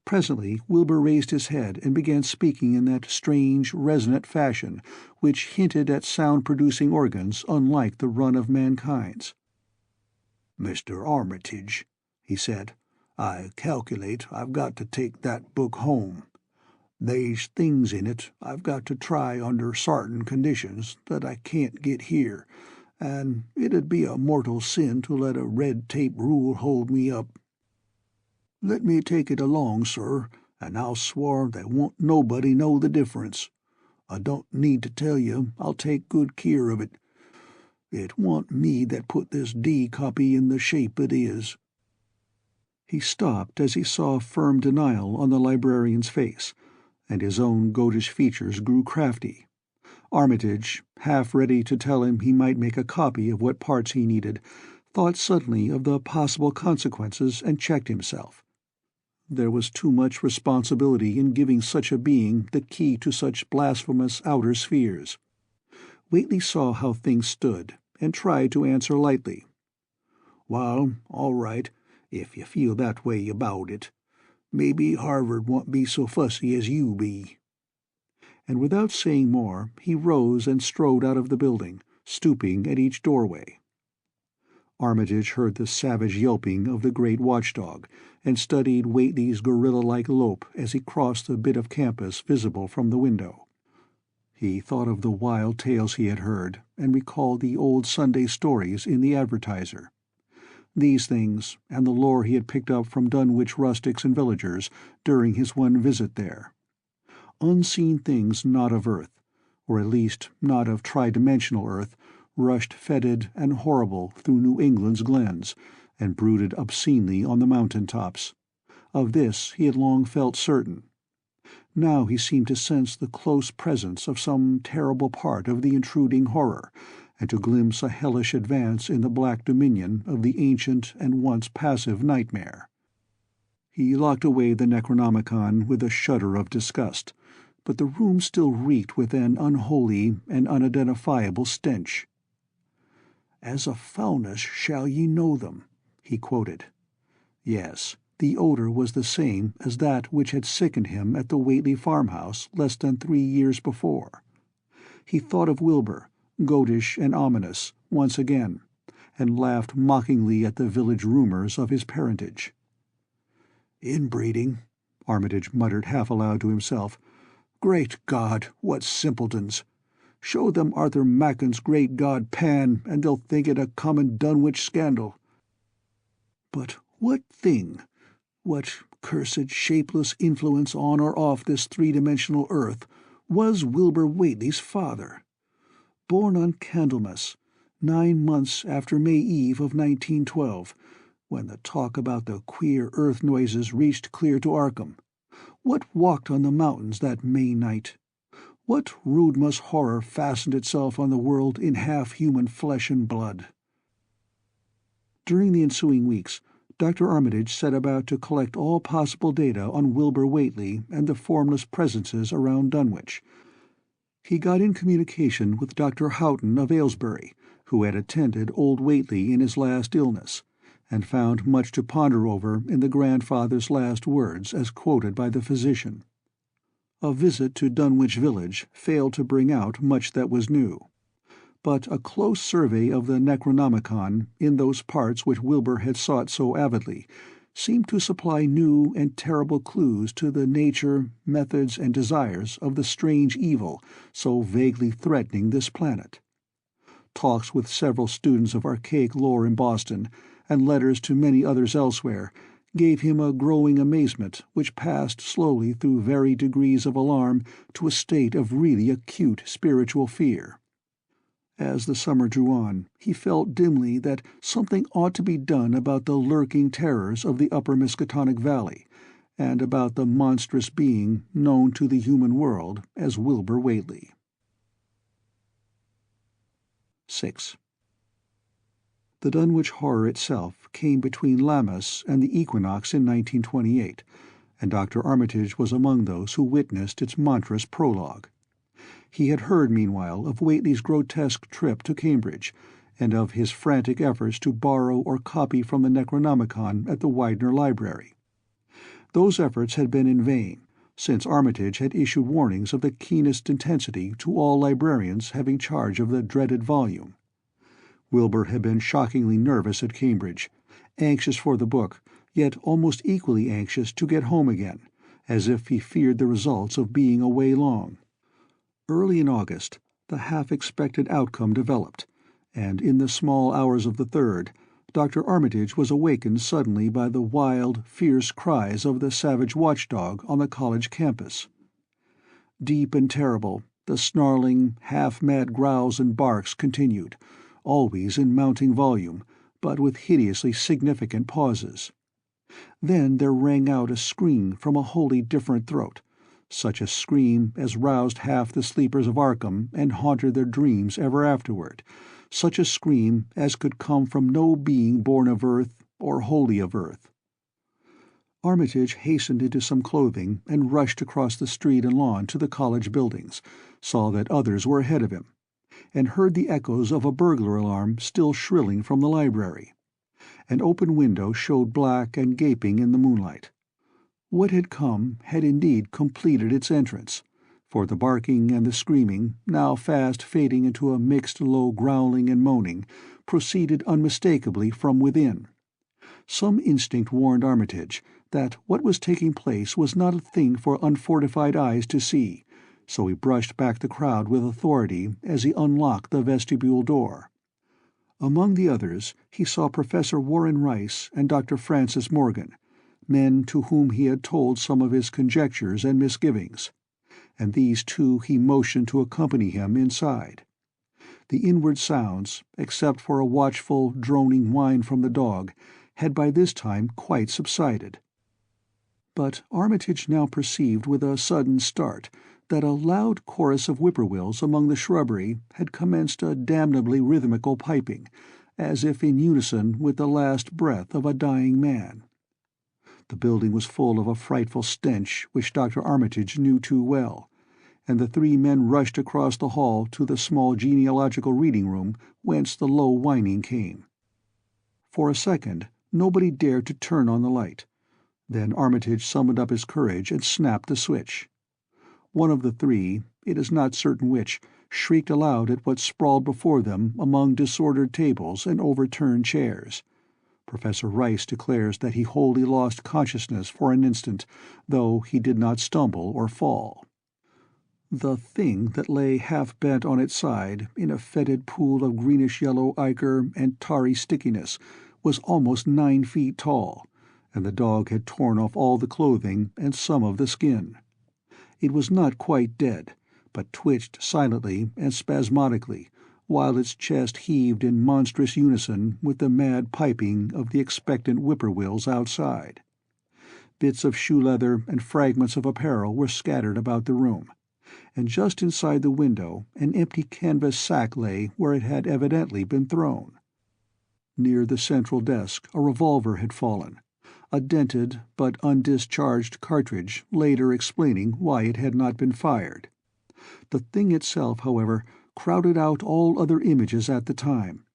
Presently Wilbur raised his head and began speaking in that strange, resonant fashion which hinted at sound-producing organs unlike the run of mankind's. "Mr. Armitage," he said, "I calculate I've got to take that book home. They's things in it I've got to try under sartain conditions that I can't get here, and it'd be a mortal sin to let a red-tape rule hold me up. Let me take it along, sir, and I'll swar there won't nobody know the difference. I don't need to tell you I'll take good keer of it. It wa'n't me that put this D copy in the shape it is." He stopped as he saw firm denial on the librarian's face, and his own goatish features grew crafty. Armitage, half ready to tell him he might make a copy of what parts he needed, thought suddenly of the possible consequences and checked himself. There was too much responsibility in giving such a being the key to such blasphemous outer spheres. Whately saw how things stood, and tried to answer lightly. "Well, all right, if you feel that way about it. Maybe Harvard won't be so fussy as you be." And without saying more, he rose and strode out of the building, stooping at each doorway. Armitage heard the savage yelping of the great watchdog, and studied Whately's gorilla-like lope as he crossed the bit of campus visible from the window. He thought of the wild tales he had heard, and recalled the old Sunday stories in the Advertiser. These things, and the lore he had picked up from Dunwich rustics and villagers during his one visit there. Unseen things not of earth, or at least not of tridimensional earth, rushed fetid and horrible through New England's glens, and brooded obscenely on the mountain tops. Of this he had long felt certain. Now he seemed to sense the close presence of some terrible part of the intruding horror, and to glimpse a hellish advance in the black dominion of the ancient and once passive nightmare. He locked away the Necronomicon with a shudder of disgust, but the room still reeked with an unholy and unidentifiable stench. "As a foulness shall ye know them," he quoted. Yes, the odor was the same as that which had sickened him at the Whately farmhouse less than 3 years before. He thought of Wilbur, goatish and ominous, once again, and laughed mockingly at the village rumors of his parentage. "Inbreeding," Armitage muttered half aloud to himself. "Great God, what simpletons! Show them Arthur Macken's great god Pan, and they'll think it a common Dunwich scandal. But what thing, what cursed shapeless influence on or off this three-dimensional earth, was Wilbur Whately's father? Born on Candlemas, 9 months after May Eve of 1912, when the talk about the queer earth noises reached clear to Arkham. What walked on the mountains that May night? What Rudmus horror fastened itself on the world in half-human flesh and blood? During the ensuing weeks, Dr. Armitage set about to collect all possible data on Wilbur Whately and the formless presences around Dunwich. He got in communication with Dr. Houghton of Aylesbury, who had attended old Whately in his last illness, and found much to ponder over in the grandfather's last words as quoted by the physician. A visit to Dunwich village failed to bring out much that was new, but a close survey of the Necronomicon in those parts which Wilbur had sought so avidly seemed to supply new and terrible clues to the nature, methods, and desires of the strange evil so vaguely threatening this planet. Talks with several students of archaic lore in Boston, and letters to many others elsewhere, gave him a growing amazement which passed slowly through varied degrees of alarm to a state of really acute spiritual fear. As the summer drew on, he felt dimly that something ought to be done about the lurking terrors of the upper Miskatonic Valley, and about the monstrous being known to the human world as Wilbur Whately. 6. The Dunwich Horror itself came between Lammas and the equinox in 1928, and Dr. Armitage was among those who witnessed its monstrous prologue. He had heard, meanwhile, of Whately's grotesque trip to Cambridge, and of his frantic efforts to borrow or copy from the Necronomicon at the Widener Library. Those efforts had been in vain, since Armitage had issued warnings of the keenest intensity to all librarians having charge of the dreaded volume. Wilbur had been shockingly nervous at Cambridge, anxious for the book, yet almost equally anxious to get home again, as if he feared the results of being away long. Early in August, the half-expected outcome developed, and in the small hours of the 3rd, Dr. Armitage was awakened suddenly by the wild, fierce cries of the savage watchdog on the college campus. Deep and terrible, the snarling, half-mad growls and barks continued, always in mounting volume, but with hideously significant pauses. Then there rang out a scream from a wholly different throat, such a scream as roused half the sleepers of Arkham and haunted their dreams ever afterward, such a scream as could come from no being born of earth or wholly of earth. Armitage hastened into some clothing and rushed across the street and lawn to the college buildings, saw that others were ahead of him, and heard the echoes of a burglar alarm still shrilling from the library. An open window showed black and gaping in the moonlight. What had come had indeed completed its entrance, for the barking and the screaming, now fast fading into a mixed low growling and moaning, proceeded unmistakably from within. Some instinct warned Armitage that what was taking place was not a thing for unfortified eyes to see, so he brushed back the crowd with authority as he unlocked the vestibule door. Among the others he saw Professor Warren Rice and Dr. Francis Morgan, men to whom he had told some of his conjectures and misgivings, and these two he motioned to accompany him inside. The inward sounds, except for a watchful, droning whine from the dog, had by this time quite subsided. But Armitage now perceived with a sudden start that a loud chorus of whippoorwills among the shrubbery had commenced a damnably rhythmical piping, as if in unison with the last breath of a dying man. The building was full of a frightful stench which Dr. Armitage knew too well, and the three men rushed across the hall to the small genealogical reading room whence the low whining came. For a second nobody dared to turn on the light. Then Armitage summoned up his courage and snapped the switch. One of the three, it is not certain which, shrieked aloud at what sprawled before them among disordered tables and overturned chairs. Professor Rice declares that he wholly lost consciousness for an instant, though he did not stumble or fall. The thing that lay half-bent on its side in a fetid pool of greenish-yellow ichor and tarry stickiness was almost 9 feet tall, and the dog had torn off all the clothing and some of the skin. It was not quite dead, but twitched silently and spasmodically, while its chest heaved in monstrous unison with the mad piping of the expectant whippoorwills outside. Bits of shoe leather and fragments of apparel were scattered about the room, and just inside the window an empty canvas sack lay where it had evidently been thrown. Near the central desk a revolver had fallen, a dented but undischarged cartridge later explaining why it had not been fired. The thing itself, however, crowded out all other images at the time.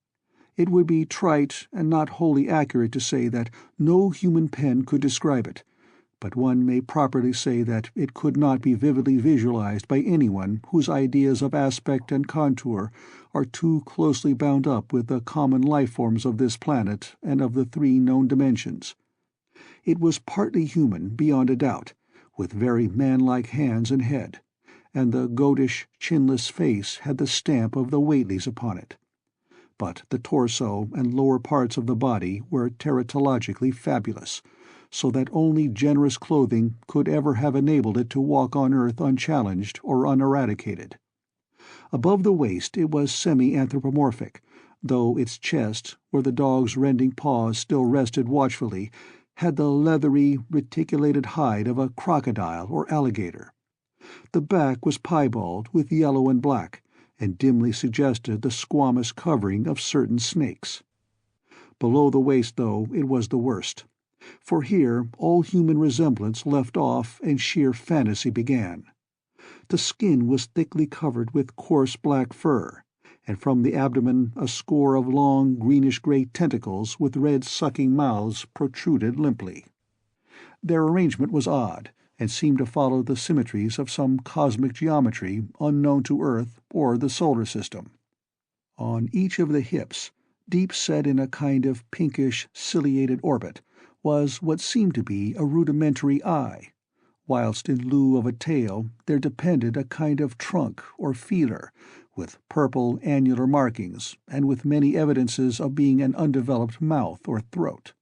It would be trite and not wholly accurate to say that no human pen could describe it, but one may properly say that it could not be vividly visualized by anyone whose ideas of aspect and contour are too closely bound up with the common life-forms of this planet and of the 3 known dimensions. It was partly human, beyond a doubt, with very man-like hands and head, and the goatish, chinless face had the stamp of the Whateleys upon it. But the torso and lower parts of the body were teratologically fabulous, so that only generous clothing could ever have enabled it to walk on earth unchallenged or uneradicated. Above the waist it was semi-anthropomorphic, though its chest, where the dog's rending paws still rested watchfully, had the leathery, reticulated hide of a crocodile or alligator. The back was piebald with yellow and black, and dimly suggested the squamous covering of certain snakes. Below the waist, though, it was the worst, for here all human resemblance left off and sheer fantasy began. The skin was thickly covered with coarse black fur, and from the abdomen a score of long greenish-gray tentacles with red sucking mouths protruded limply. Their arrangement was odd, and seemed to follow the symmetries of some cosmic geometry unknown to Earth or the solar system. On each of the hips, deep set in a kind of pinkish, ciliated orbit, was what seemed to be a rudimentary eye, whilst in lieu of a tail there depended a kind of trunk or feeler, with purple annular markings, and with many evidences of being an undeveloped mouth or throat.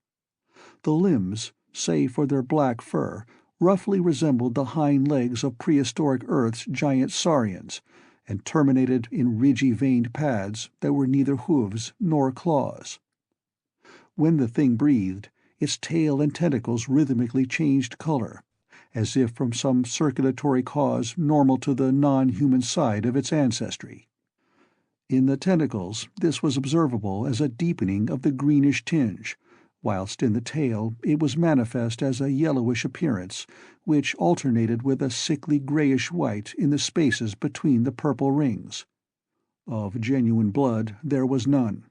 The limbs, save for their black fur, roughly resembled the hind legs of prehistoric Earth's giant saurians, and terminated in ridgy-veined pads that were neither hooves nor claws. When the thing breathed, its tail and tentacles rhythmically changed color, as if from some circulatory cause normal to the non-human side of its ancestry. In the tentacles this was observable as a deepening of the greenish tinge, whilst in the tail it was manifest as a yellowish appearance, which alternated with a sickly greyish-white in the spaces between the purple rings. Of genuine blood there was none,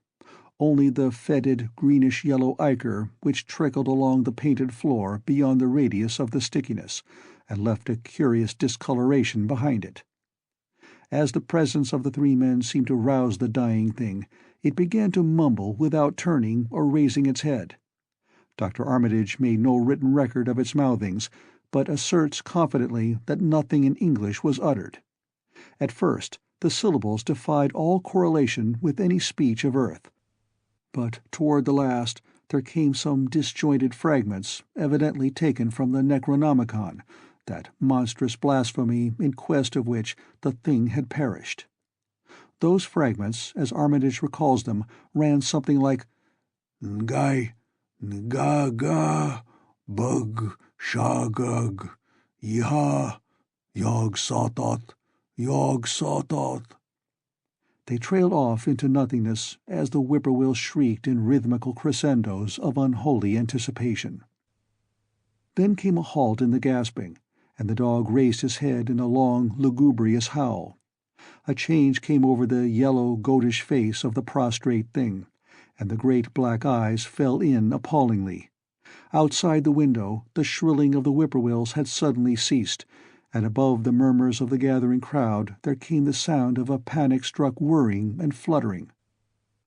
only the fetid greenish-yellow ichor which trickled along the painted floor beyond the radius of the stickiness, and left a curious discoloration behind it. As the presence of the 3 men seemed to rouse the dying thing, it began to mumble without turning or raising its head. Dr. Armitage made no written record of its mouthings, but asserts confidently that nothing in English was uttered. At first the syllables defied all correlation with any speech of Earth, but toward the last there came some disjointed fragments, evidently taken from the Necronomicon, that monstrous blasphemy in quest of which the thing had perished. Those fragments, as Armitage recalls them, ran something like "Ngai, Nga-ga, Bug, Shagug, Yah, Yog Sothoth, Yog Sothoth. They trailed off into nothingness as the whippoorwill shrieked in rhythmical crescendos of unholy anticipation. Then came a halt in the gasping, and the dog raised his head in a long, lugubrious howl. A change came over the yellow, goatish face of the prostrate thing, and the great black eyes fell in appallingly. Outside the window, the shrilling of the whippoorwills had suddenly ceased, and above the murmurs of the gathering crowd there came the sound of a panic-struck whirring and fluttering.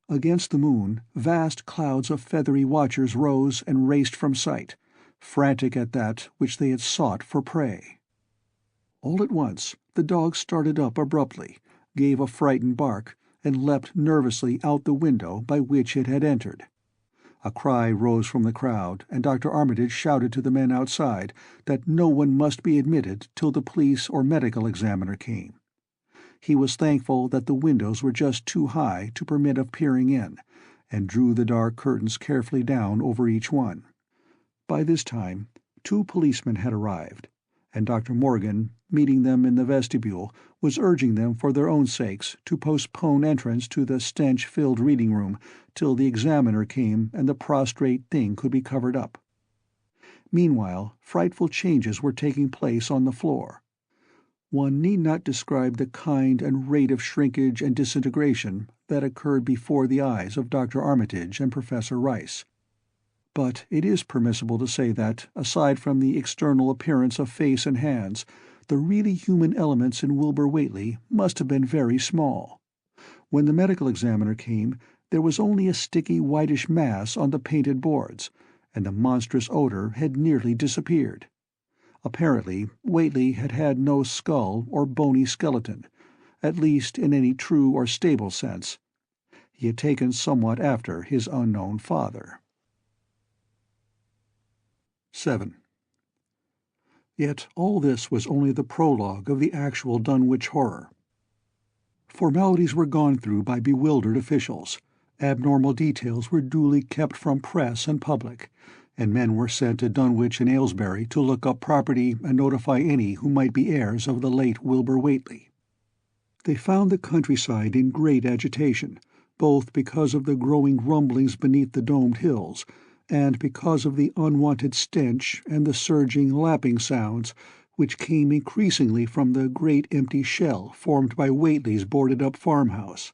Against the moon, vast clouds of feathery watchers rose and raced from sight, frantic at that which they had sought for prey. All at once the dog started up abruptly, gave a frightened bark, and leapt nervously out the window by which it had entered. A cry rose from the crowd, and Dr. Armitage shouted to the men outside that no one must be admitted till the police or medical examiner came. He was thankful that the windows were just too high to permit of peering in, and drew the dark curtains carefully down over each one. By this time 2 policemen had arrived, and Dr. Morgan, meeting them in the vestibule, was urging them for their own sakes to postpone entrance to the stench-filled reading room till the examiner came and the prostrate thing could be covered up. Meanwhile, frightful changes were taking place on the floor. One need not describe the kind and rate of shrinkage and disintegration that occurred before the eyes of Dr. Armitage and Professor Rice. But it is permissible to say that, aside from the external appearance of face and hands, the really human elements in Wilbur Whately must have been very small. When the medical examiner came, there was only a sticky whitish mass on the painted boards, and the monstrous odor had nearly disappeared. Apparently, Whately had had no skull or bony skeleton, at least in any true or stable sense. He had taken somewhat after his unknown father. 7. Yet all this was only the prologue of the actual Dunwich Horror. Formalities were gone through by bewildered officials, abnormal details were duly kept from press and public, and men were sent to Dunwich and Aylesbury to look up property and notify any who might be heirs of the late Wilbur Whately. They found the countryside in great agitation, both because of the growing rumblings beneath the domed hills, and because of the unwanted stench and the surging, lapping sounds which came increasingly from the great empty shell formed by Whately's boarded-up farmhouse.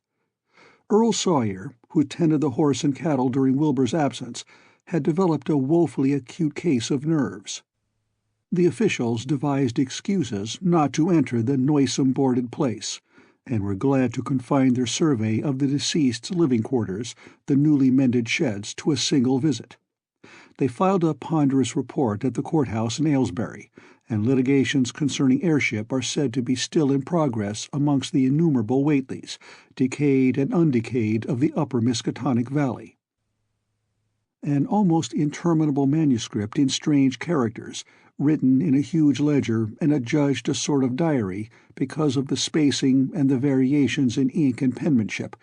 Earl Sawyer, who tended the horse and cattle during Wilbur's absence, had developed a woefully acute case of nerves. The officials devised excuses not to enter the noisome boarded place, and were glad to confine their survey of the deceased's living quarters, the newly mended sheds, to a single visit. They filed a ponderous report at the courthouse in Aylesbury, and litigations concerning heirship are said to be still in progress amongst the innumerable Whateleys, decayed and undecayed, of the upper Miskatonic Valley. An almost interminable manuscript in strange characters, written in a huge ledger and adjudged a sort of diary because of the spacing and the variations in ink and penmanship,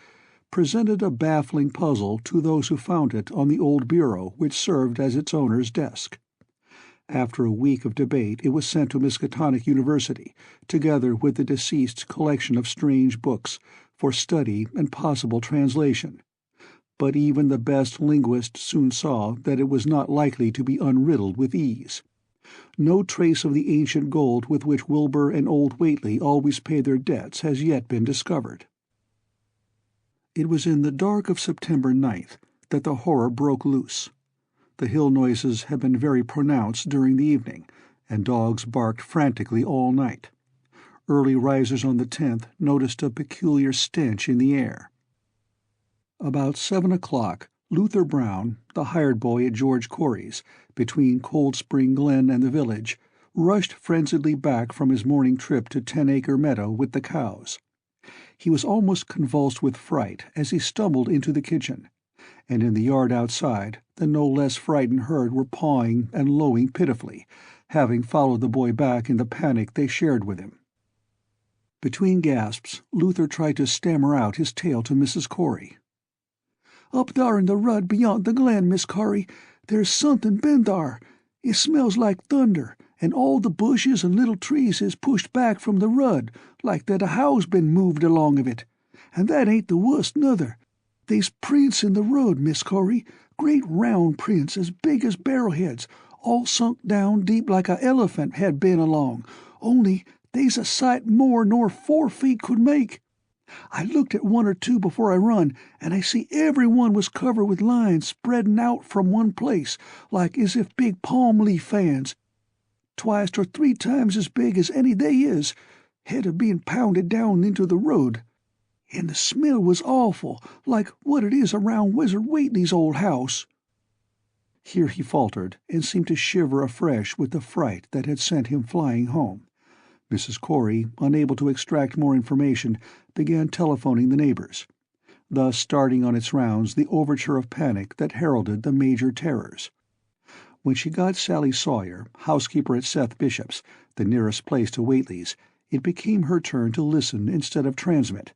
presented a baffling puzzle to those who found it on the old bureau which served as its owner's desk. After a week of debate it was sent to Miskatonic University, together with the deceased's collection of strange books, for study and possible translation. But even the best linguist soon saw that it was not likely to be unriddled with ease. No trace of the ancient gold with which Wilbur and old Whately always paid their debts has yet been discovered. It was in the dark of September 9th that the horror broke loose. The hill noises had been very pronounced during the evening, and dogs barked frantically all night. Early risers on the 10th noticed a peculiar stench in the air. About 7 o'clock, Luther Brown, the hired boy at George Corey's, between Cold Spring Glen and the village, rushed frenziedly back from his morning trip to 10-acre Meadow with the cows. He was almost convulsed with fright as he stumbled into the kitchen, and in the yard outside the no less frightened herd were pawing and lowing pitifully, having followed the boy back in the panic they shared with him. Between gasps, Luther tried to stammer out his tale to Mrs. Corey. "Up thar in the rud beyont the glen, Miss Corey, there's somethin' been thar. It smells like thunder, and all the bushes and little trees is pushed back from the rud, like that a house been moved along of it. And that ain't the wust, nuther. They's prints in the rud, Miss Corey, great round prints as big as barrelheads, all sunk down deep like a elephant had been along, only they's a sight more nor 4 feet could make. I looked at one or two before I run, and I see every one was covered with lines spreadin' out from one place, like as if big palm leaf fans, twice or 3 times as big as any they is, had of being pounded down into the road. And the smell was awful, like what it is around Wizard Whately's old house." Here he faltered, and seemed to shiver afresh with the fright that had sent him flying home. Mrs. Corey, unable to extract more information, began telephoning the neighbors, thus starting on its rounds the overture of panic that heralded the major terrors. When she got Sally Sawyer, housekeeper at Seth Bishop's, the nearest place to Whately's, it became her turn to listen instead of transmit.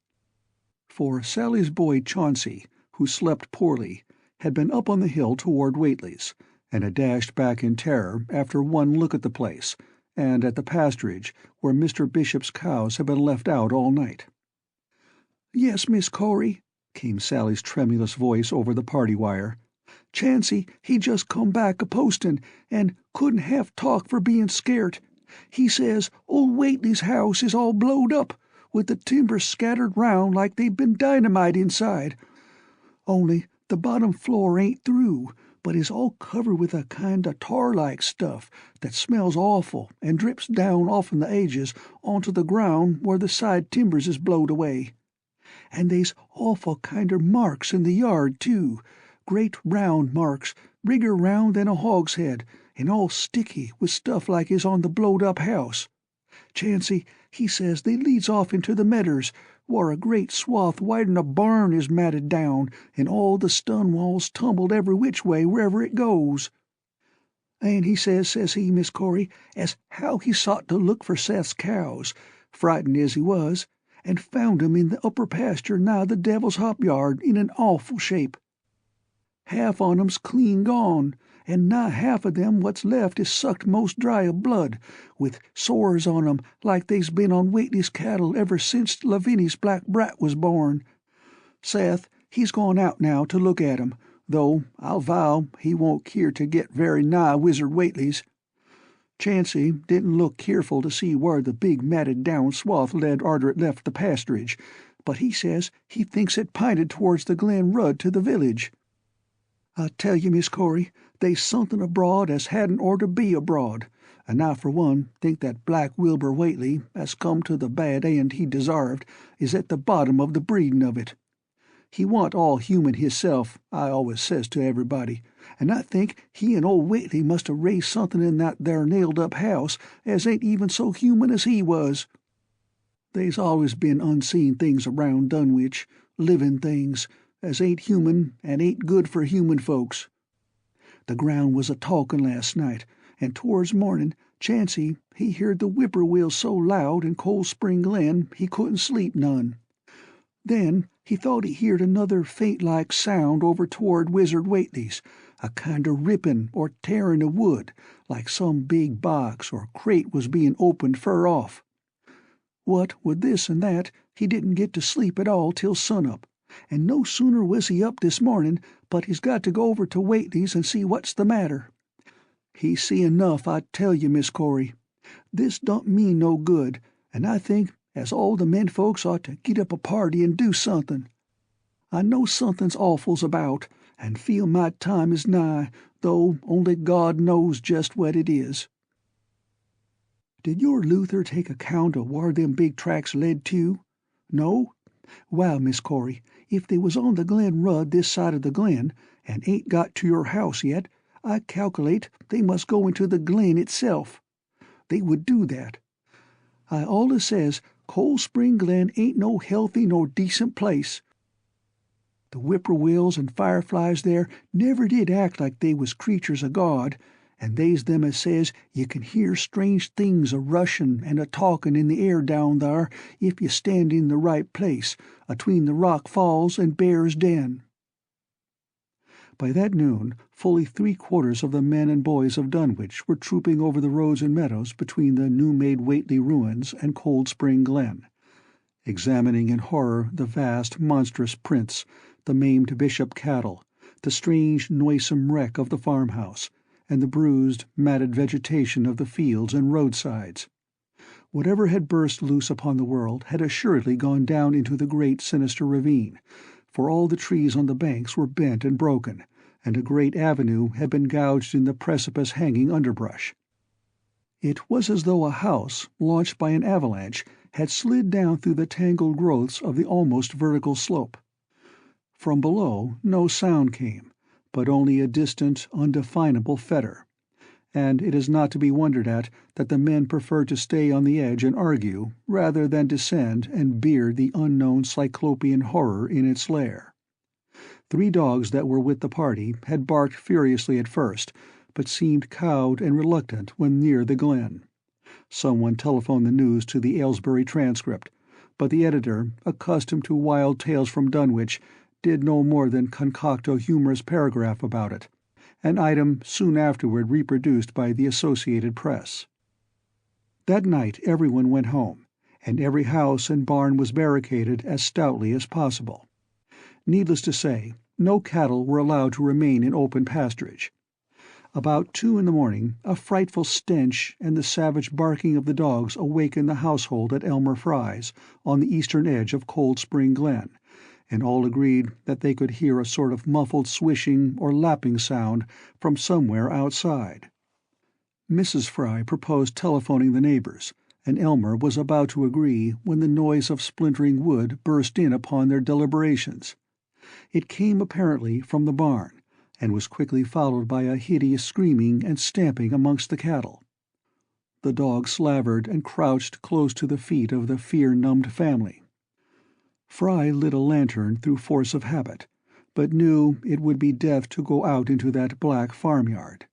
For Sally's boy Chauncey, who slept poorly, had been up on the hill toward Whately's, and had dashed back in terror after one look at the place, and at the pasturage where Mr. Bishop's cows had been left out all night. "Yes, Miss Corey," came Sally's tremulous voice over the party wire. "Chancey, he just come back a-postin', and couldn't half talk for bein' scairt. He says old Whately's house is all blowed up, with the timbers scattered round like they'd been dynamite inside. Only the bottom floor ain't through, but is all covered with a kind of tar-like stuff that smells awful and drips down off'n the edges onto the ground where the side timbers is blowed away. And they's awful kinder marks in the yard, too, great round marks, bigger round than a hogshead, and all sticky with stuff like is on the blowed-up house. Chancey, he says they leads off into the medders, where a great swath wider'n a barn is matted down, and all the stun walls tumbled every which way wherever it goes. And he says he, Miss Corey, as how he sought to look for Seth's cows, frightened as he was, and found 'em in the upper pasture nigh the Devil's Hop Yard in an awful shape. Half on 'em's clean gone, and nigh half of them what's left is sucked most dry of blood, with sores on 'em like they's been on Whately's cattle ever since Lavinia's black brat was born. Seth, he's gone out now to look at 'em, though I'll vow he won't keer to get very nigh Wizard Whately's. Chancey didn't look keerful to see where the big matted down swath led arter it left the pasturage, but he says he thinks it pinted towards the Glen Rud to the village. I tell you, Miss Corey, they's somethin' abroad as hadn't orter be abroad, and I for one think that Black Wilbur Whately, as come to the bad end he desarved, is at the bottom of the breedin' of it. He wa'n't all human hisself, I always says to everybody, and I think he and old Whately must have raised somethin' in that there nailed-up house as ain't even so human as he was. They's always been unseen things around Dunwich, livin' things, as ain't human and ain't good for human folks. The ground was a-talkin' last night, and towards mornin' Chancey he heard the whippoorwills so loud in Cold Spring Glen he couldn't sleep none. Then he thought he heerd another faint-like sound over toward Wizard Whately's, a kind of rippin' or tearin' of wood, like some big box or crate was bein' opened fur off. What with this and that, he didn't get to sleep at all till sunup, and no sooner was he up this mornin' but he's got to go over to Whately's and see what's the matter. He's see enough, I tell you, Miss Corey. This don't mean no good, and I think as all the men folks ought to git up a party and do somethin'. I know somethin's awful's about, and feel my time is nigh, though only God knows just what it is." "Did your Luther take account of whar them big tracks led to? No? Well, Miss Corey, if they was on the Glen Rud this side of the glen, and ain't got to your house yet, I calculate they must go into the glen itself. They would do that. I allus says Cold Spring Glen ain't no healthy nor decent place. The whippoorwills and fireflies there never did act like they was creatures o' God, and they's them as says you can hear strange things a-rushin' and a-talkin' in the air down thar if you stand in the right place, atween the Rock Falls and Bear's Den. By that noon, fully three-quarters of the men and boys of Dunwich were trooping over the roads and meadows between the new-made Whately ruins and Cold Spring Glen, examining in horror the vast, monstrous prints, the maimed bishop cattle, the strange, noisome wreck of the farmhouse, and the bruised, matted vegetation of the fields and roadsides. Whatever had burst loose upon the world had assuredly gone down into the great sinister ravine, for all the trees on the banks were bent and broken, and a great avenue had been gouged in the precipice-hanging underbrush. It was as though a house, launched by an avalanche, had slid down through the tangled growths of the almost vertical slope. From below no sound came, but only a distant, undefinable fetor, and it is not to be wondered at that the men preferred to stay on the edge and argue, rather than descend and beard the unknown cyclopean horror in its lair. 3 dogs that were with the party had barked furiously at first, but seemed cowed and reluctant when near the glen. Someone telephoned the news to the Aylesbury Transcript, but the editor, accustomed to wild tales from Dunwich, did no more than concoct a humorous paragraph about it, an item soon afterward reproduced by the Associated Press. That night everyone went home, and every house and barn was barricaded as stoutly as possible. Needless to say, no cattle were allowed to remain in open pasturage. About 2 in the morning a frightful stench and the savage barking of the dogs awakened the household at Elmer Fry's, on the eastern edge of Cold Spring Glen, and all agreed that they could hear a sort of muffled swishing or lapping sound from somewhere outside. Mrs. Fry proposed telephoning the neighbors, and Elmer was about to agree when the noise of splintering wood burst in upon their deliberations. It came apparently from the barn, and was quickly followed by a hideous screaming and stamping amongst the cattle. The dogs slavered and crouched close to the feet of the fear-numbed family. Fry lit a lantern through force of habit, but knew it would be death to go out into that black farmyard.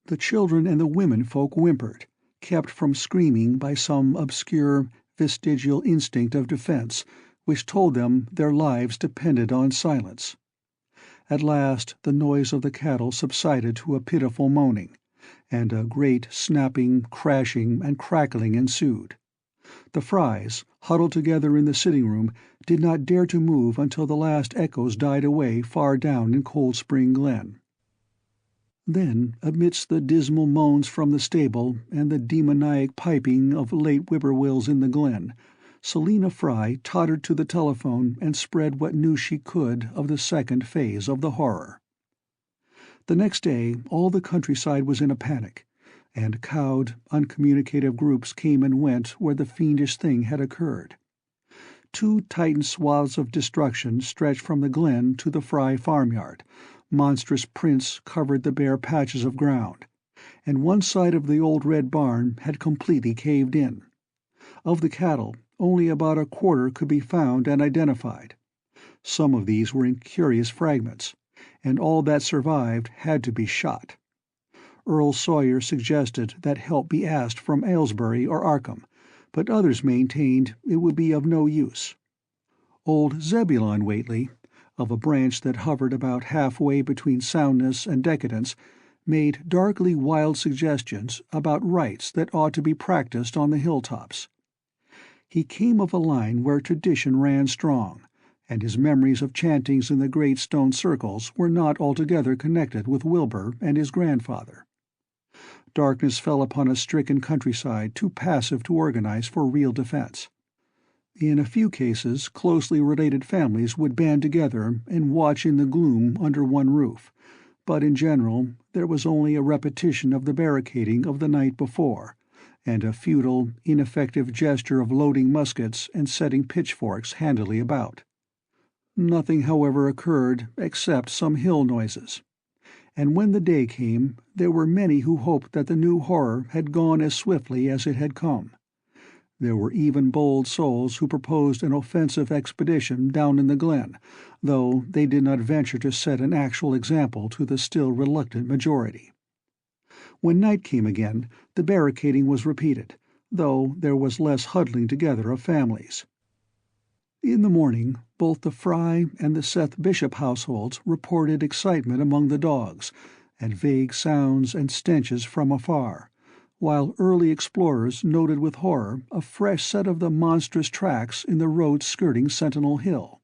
The children and the women folk whimpered, kept from screaming by some obscure, vestigial instinct of defense which told them their lives depended on silence. At last the noise of the cattle subsided to a pitiful moaning, and a great snapping, crashing, and crackling ensued. The Frys, huddled together in the sitting-room, did not dare to move until the last echoes died away far down in Cold Spring Glen. Then, amidst the dismal moans from the stable and the demoniac piping of late whippoorwills in the glen, Selina Fry tottered to the telephone and spread what news she could of the second phase of the horror. The next day all the countryside was in a panic, and cowed, uncommunicative groups came and went where the fiendish thing had occurred. 2 tightened swaths of destruction stretched from the glen to the Fry farmyard. Monstrous prints covered the bare patches of ground, and one side of the old red barn had completely caved in. Of the cattle, only about a quarter could be found and identified. Some of these were in curious fragments, and all that survived had to be shot. Earl Sawyer suggested that help be asked from Aylesbury or Arkham, but others maintained it would be of no use. Old Zebulon Whately, of a branch that hovered about halfway between soundness and decadence, made darkly wild suggestions about rites that ought to be practiced on the hilltops. He came of a line where tradition ran strong, and his memories of chantings in the great stone circles were not altogether connected with Wilbur and his grandfather. Darkness fell upon a stricken countryside too passive to organize for real defense. In a few cases closely related families would band together and watch in the gloom under one roof, but in general there was only a repetition of the barricading of the night before, and a futile, ineffective gesture of loading muskets and setting pitchforks handily about. Nothing, however, occurred except some hill noises, and when the day came there were many who hoped that the new horror had gone as swiftly as it had come. There were even bold souls who proposed an offensive expedition down in the glen, though they did not venture to set an actual example to the still reluctant majority. When night came again, the barricading was repeated, though there was less huddling together of families. In the morning, both the Fry and the Seth Bishop households reported excitement among the dogs, and vague sounds and stenches from afar, while early explorers noted with horror a fresh set of the monstrous tracks in the road skirting Sentinel Hill.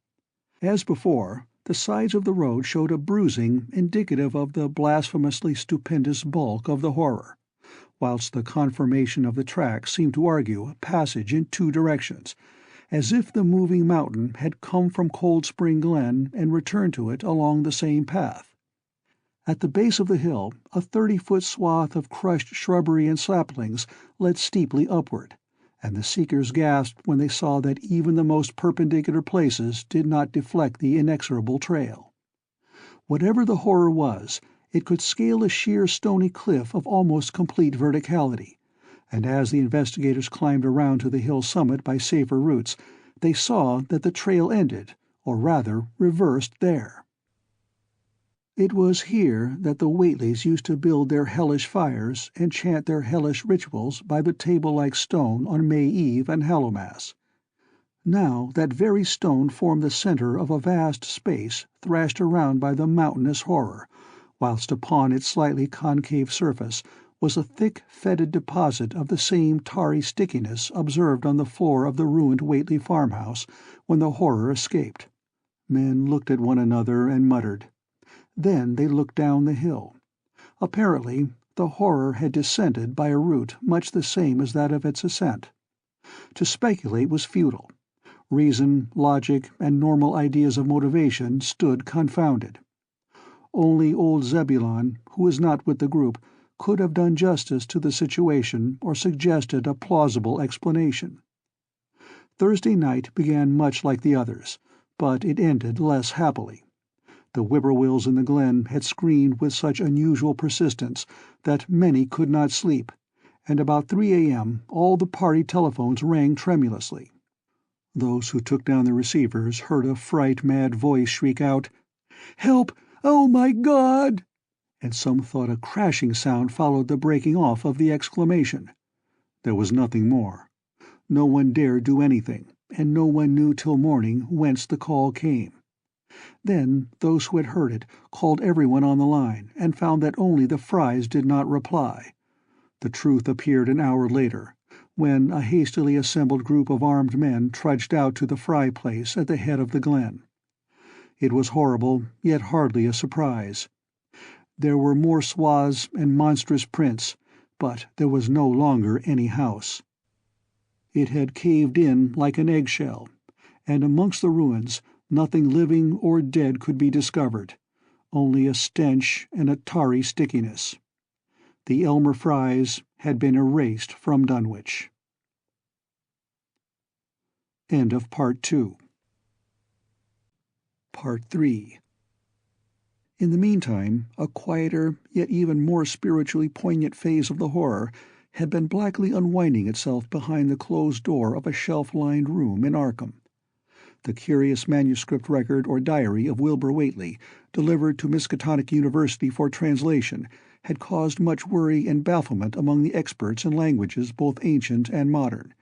As before, the sides of the road showed a bruising indicative of the blasphemously stupendous bulk of the horror, whilst the conformation of the tracks seemed to argue a passage in two directions, as if the moving mountain had come from Cold Spring Glen and returned to it along the same path. At the base of the hill, a 30-foot swath of crushed shrubbery and saplings led steeply upward, and the seekers gasped when they saw that even the most perpendicular places did not deflect the inexorable trail. Whatever the horror was, it could scale a sheer stony cliff of almost complete verticality, and as the investigators climbed around to the hill summit by safer routes, they saw that the trail ended, or rather reversed, there. It was here that the Whateleys used to build their hellish fires and chant their hellish rituals by the table-like stone on May Eve and Hallowmass. Now that very stone formed the center of a vast space thrashed around by the mountainous horror, whilst upon its slightly concave surface was a thick, fetid deposit of the same tarry stickiness observed on the floor of the ruined Whateley farmhouse when the horror escaped. Men looked at one another and muttered. Then they looked down the hill. Apparently, the horror had descended by a route much the same as that of its ascent. To speculate was futile. Reason, logic, and normal ideas of motivation stood confounded. Only old Zebulon, who was not with the group, could have done justice to the situation or suggested a plausible explanation. Thursday night began much like the others, but it ended less happily. The whippoorwills in the glen had screamed with such unusual persistence that many could not sleep, and about 3 a.m. all the party telephones rang tremulously. Those who took down the receivers heard a fright-mad voice shriek out, "Help! Oh, my God!" and some thought a crashing sound followed the breaking off of the exclamation. There was nothing more. No one dared do anything, and no one knew till morning whence the call came. Then those who had heard it called everyone on the line and found that only the Frys did not reply. The truth appeared an hour later, when a hastily assembled group of armed men trudged out to the Fry place at the head of the glen. It was horrible, yet hardly a surprise. There were more swaths and monstrous prints, but there was no longer any house. It had caved in like an eggshell, and amongst the ruins nothing living or dead could be discovered, only a stench and a tarry stickiness. The Elmer Frys had been erased from Dunwich. End of Part 2. Part 3. In the meantime, a quieter, yet even more spiritually poignant phase of the horror had been blackly unwinding itself behind the closed door of a shelf-lined room in Arkham. The curious manuscript record or diary of Wilbur Whateley, delivered to Miskatonic University for translation, had caused much worry and bafflement among the experts in languages both ancient and modern.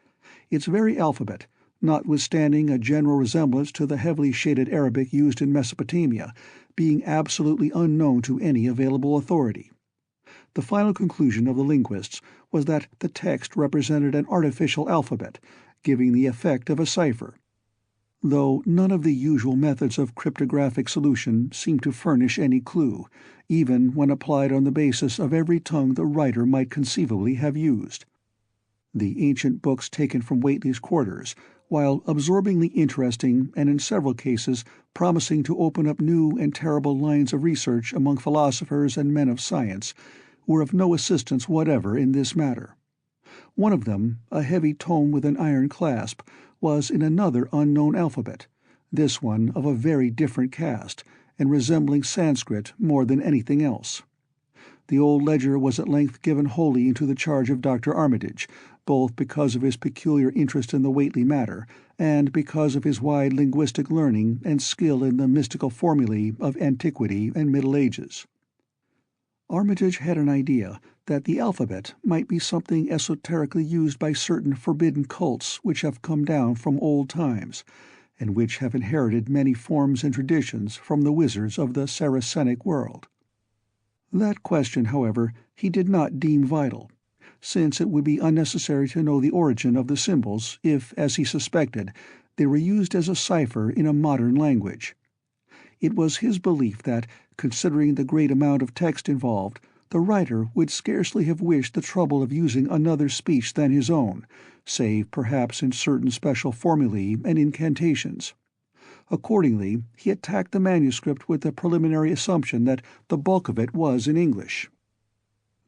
Its very alphabet, notwithstanding a general resemblance to the heavily shaded Arabic used in Mesopotamia, being absolutely unknown to any available authority. The final conclusion of the linguists was that the text represented an artificial alphabet, giving the effect of a cipher, though none of the usual methods of cryptographic solution seemed to furnish any clue, even when applied on the basis of every tongue the writer might conceivably have used. The ancient books taken from Whately's quarters, while absorbingly interesting and in several cases promising to open up new and terrible lines of research among philosophers and men of science, were of no assistance whatever in this matter. One of them, a heavy tome with an iron clasp, was in another unknown alphabet, this one of a very different cast, and resembling Sanskrit more than anything else. The old ledger was at length given wholly into the charge of Dr. Armitage, both because of his peculiar interest in the Whately matter, and because of his wide linguistic learning and skill in the mystical formulae of antiquity and Middle Ages. Armitage had an idea that the alphabet might be something esoterically used by certain forbidden cults which have come down from old times, and which have inherited many forms and traditions from the wizards of the Saracenic world. That question, however, he did not deem vital, since it would be unnecessary to know the origin of the symbols if, as he suspected, they were used as a cipher in a modern language. It was his belief that, considering the great amount of text involved, the writer would scarcely have wished the trouble of using another speech than his own, save perhaps in certain special formulae and incantations. Accordingly, he attacked the manuscript with the preliminary assumption that the bulk of it was in English.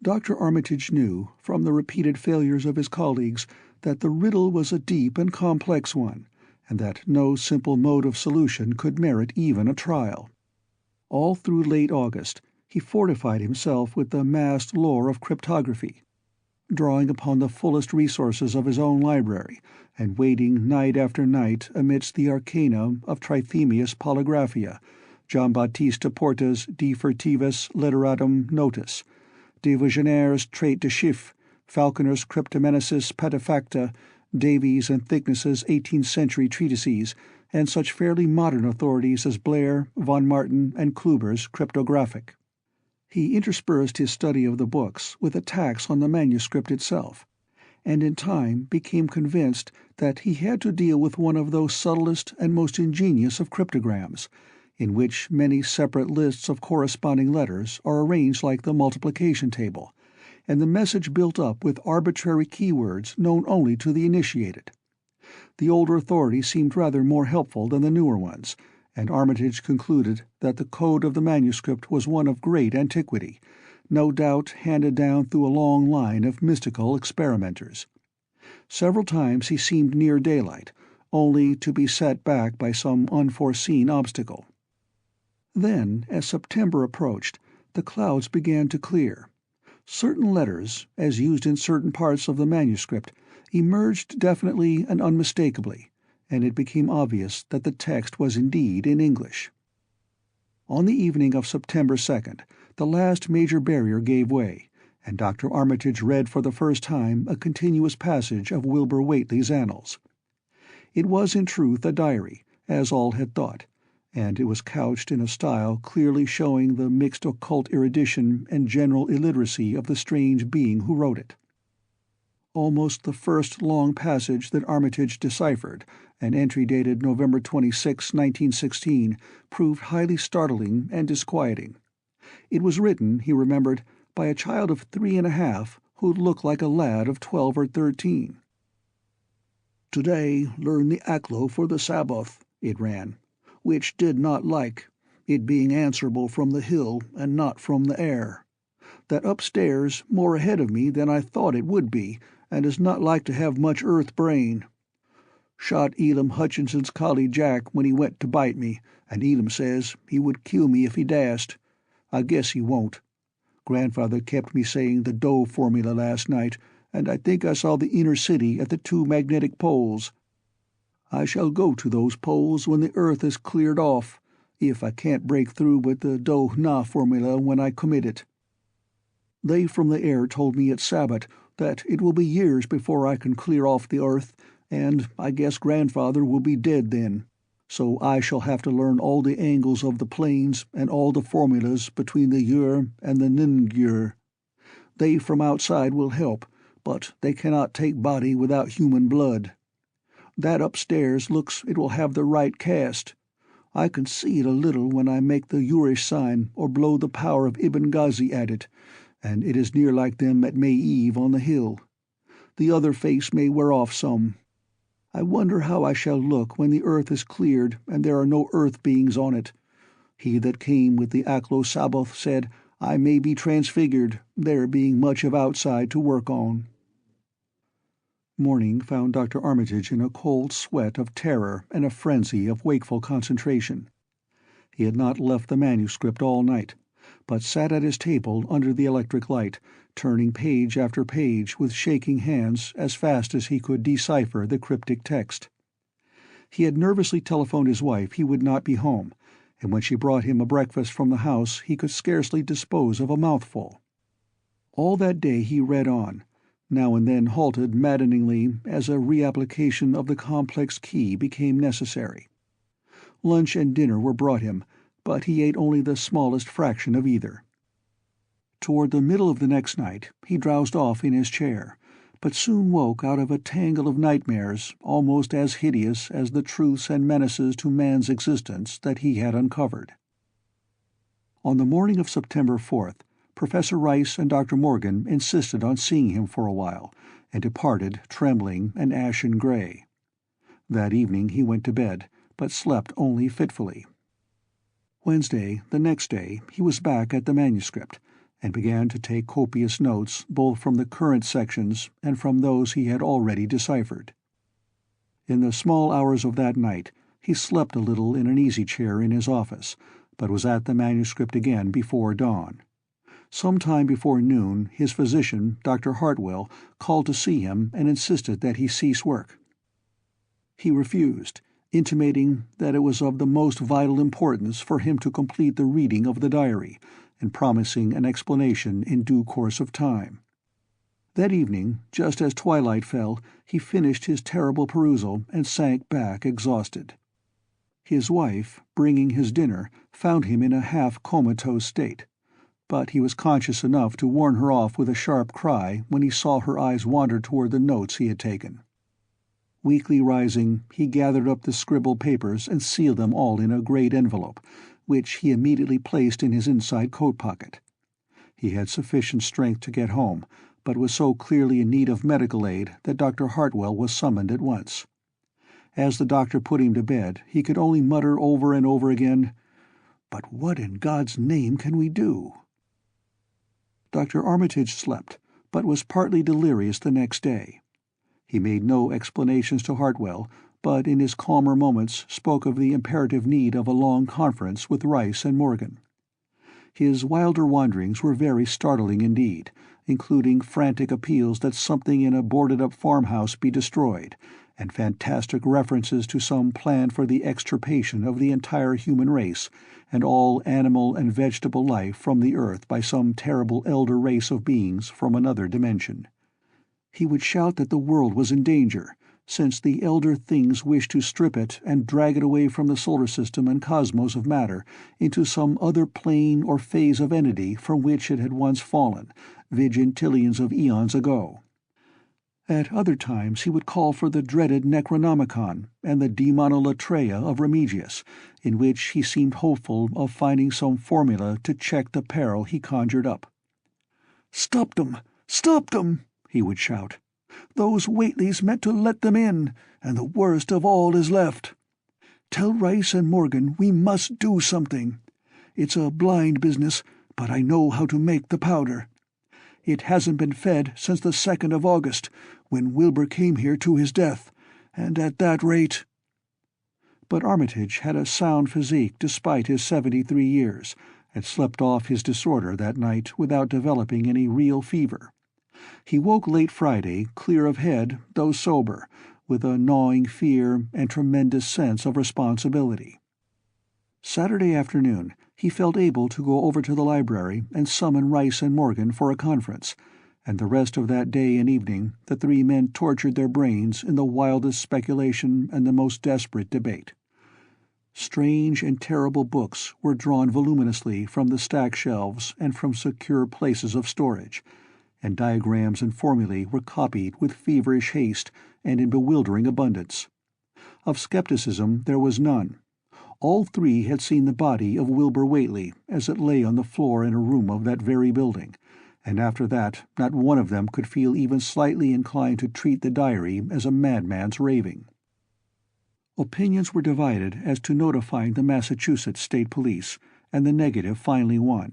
Dr. Armitage knew, from the repeated failures of his colleagues, that the riddle was a deep and complex one, and that no simple mode of solution could merit even a trial. All through late August he fortified himself with the massed lore of cryptography, drawing upon the fullest resources of his own library, and waiting night after night amidst the arcana of Trithemius' Polygraphia, Giambattista Porta's De Furtivis Literatum Notis, de Vigenaire's Trait de Chiffre, Falconer's Cryptomenesis Petafacta, Davies and Thickness's 18th-century treatises, and such fairly modern authorities as Blair, von Martin, and Kluber's Cryptographic. He interspersed his study of the books with attacks on the manuscript itself, and in time became convinced that he had to deal with one of those subtlest and most ingenious of cryptograms, in which many separate lists of corresponding letters are arranged like the multiplication table, and the message built up with arbitrary keywords known only to the initiated. The older authorities seemed rather more helpful than the newer ones, and Armitage concluded that the code of the manuscript was one of great antiquity, no doubt handed down through a long line of mystical experimenters. Several times he seemed near daylight, only to be set back by some unforeseen obstacle. Then, as September approached, the clouds began to clear. Certain letters, as used in certain parts of the manuscript, emerged definitely and unmistakably, and it became obvious that the text was indeed in English. On the evening of September 2nd, the last major barrier gave way, and Dr. Armitage read for the first time a continuous passage of Wilbur Whately's Annals. It was in truth a diary, as all had thought, and it was couched in a style clearly showing the mixed occult erudition and general illiteracy of the strange being who wrote it. Almost the first long passage that Armitage deciphered, an entry dated November 26, 1916, proved highly startling and disquieting. It was written, he remembered, by a child of 3½ who looked like a lad of 12 or 13. "Today learn the Aklo for the Sabbath," it ran, "which did not like, it being answerable from the hill and not from the air. That upstairs more ahead of me than I thought it would be, and is not like to have much earth brain. Shot Elam Hutchinson's collie Jack when he went to bite me, and Elam says he would kill me if he dast. I guess he won't. Grandfather kept me saying the Doe formula last night, and I think I saw the inner city at the 2 magnetic poles. I shall go to those poles when the earth is cleared off, if I can't break through with the Do-Na formula when I commit it. They from the air told me at Sabbath that it will be years before I can clear off the earth, and I guess Grandfather will be dead then, so I shall have to learn all the angles of the planes and all the formulas between the Ur and the Ningyur. They from outside will help, but they cannot take body without human blood. That upstairs looks it will have the right cast. I can see it a little when I make the Urish sign or blow the power of Ibn Ghazi at it, and it is near like them at May Eve on the hill. The other face may wear off some. I wonder how I shall look when the earth is cleared and there are no earth beings on it. He that came with the Aklo Sabbath said, I may be transfigured, there being much of outside to work on. Morning found Dr. Armitage in a cold sweat of terror and a frenzy of wakeful concentration. He had not left the manuscript all night, but sat at his table under the electric light, turning page after page with shaking hands as fast as he could decipher the cryptic text. He had nervously telephoned his wife he would not be home, and when she brought him a breakfast from the house he could scarcely dispose of a mouthful. All that day he read on, now and then halted maddeningly as a reapplication of the complex key became necessary. Lunch and dinner were brought him, but he ate only the smallest fraction of either. Toward the middle of the next night he drowsed off in his chair, but soon woke out of a tangle of nightmares almost as hideous as the truths and menaces to man's existence that he had uncovered. On the morning of September 4th, Professor Rice and Dr. Morgan insisted on seeing him for a while, and departed trembling and ashen gray. That evening he went to bed, but slept only fitfully. Wednesday, the next day, he was back at the manuscript, and began to take copious notes both from the current sections and from those he had already deciphered. In the small hours of that night he slept a little in an easy-chair in his office, but was at the manuscript again before dawn. Some time before noon his physician, Dr. Hartwell, called to see him and insisted that he cease work. He refused, intimating that it was of the most vital importance for him to complete the reading of the diary, and promising an explanation in due course of time. That evening, just as twilight fell, he finished his terrible perusal and sank back exhausted. His wife, bringing his dinner, found him in a half-comatose state, but he was conscious enough to warn her off with a sharp cry when he saw her eyes wander toward the notes he had taken. Weakly rising, he gathered up the scribbled papers and sealed them all in a great envelope, which he immediately placed in his inside coat pocket. He had sufficient strength to get home, but was so clearly in need of medical aid that Dr. Hartwell was summoned at once. As the doctor put him to bed, he could only mutter over and over again, "But what in God's name can we do?" Dr. Armitage slept, but was partly delirious the next day. He made no explanations to Hartwell, but in his calmer moments spoke of the imperative need of a long conference with Rice and Morgan. His wilder wanderings were very startling indeed, including frantic appeals that something in a boarded-up farmhouse be destroyed, and fantastic references to some plan for the extirpation of the entire human race and all animal and vegetable life from the earth by some terrible elder race of beings from another dimension. He would shout that the world was in danger, since the elder things wished to strip it and drag it away from the solar system and cosmos of matter into some other plane or phase of entity from which it had once fallen, vigintillions of eons ago. At other times he would call for the dreaded Necronomicon and the Demonolatreia of Remigius, in which he seemed hopeful of finding some formula to check the peril he conjured up. "Stop them! Stop them!" he would shout. "Those Whateleys meant to let them in, and the worst of all is left. Tell Rice and Morgan we must do something. It's a blind business, but I know how to make the powder. It hasn't been fed since the 2nd of August, when Wilbur came here to his death, and at that rate—" But Armitage had a sound physique despite his 73 years, and slept off his disorder that night without developing any real fever. He woke late Friday, clear of head, though sober, with a gnawing fear and tremendous sense of responsibility. Saturday afternoon he felt able to go over to the library and summon Rice and Morgan for a conference, and the rest of that day and evening the three men tortured their brains in the wildest speculation and the most desperate debate. Strange and terrible books were drawn voluminously from the stack shelves and from secure places of storage, and diagrams and formulae were copied with feverish haste and in bewildering abundance. Of skepticism there was none. All three had seen the body of Wilbur Whately as it lay on the floor in a room of that very building, and after that not one of them could feel even slightly inclined to treat the diary as a madman's raving. Opinions were divided as to notifying the Massachusetts State Police, and the negative finally won.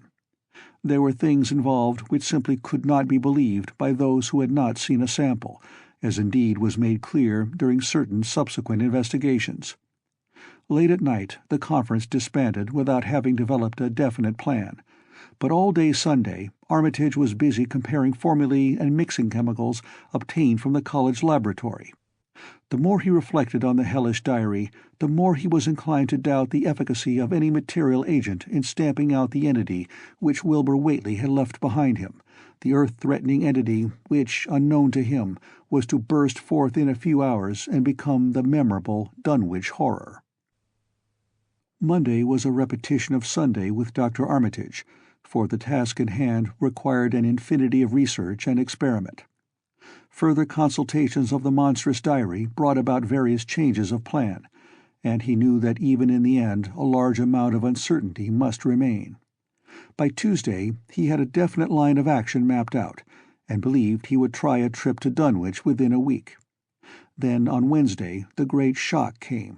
There were things involved which simply could not be believed by those who had not seen a sample, as indeed was made clear during certain subsequent investigations. Late at night the conference disbanded without having developed a definite plan, but all day Sunday Armitage was busy comparing formulae and mixing chemicals obtained from the college laboratory. The more he reflected on the hellish diary, the more he was inclined to doubt the efficacy of any material agent in stamping out the entity which Wilbur Whately had left behind him, the earth-threatening entity which, unknown to him, was to burst forth in a few hours and become the memorable Dunwich Horror. Monday was a repetition of Sunday with Dr. Armitage, for the task in hand required an infinity of research and experiment. Further consultations of the monstrous diary brought about various changes of plan, and he knew that even in the end a large amount of uncertainty must remain. By Tuesday he had a definite line of action mapped out, and believed he would try a trip to Dunwich within a week. Then on Wednesday the great shock came.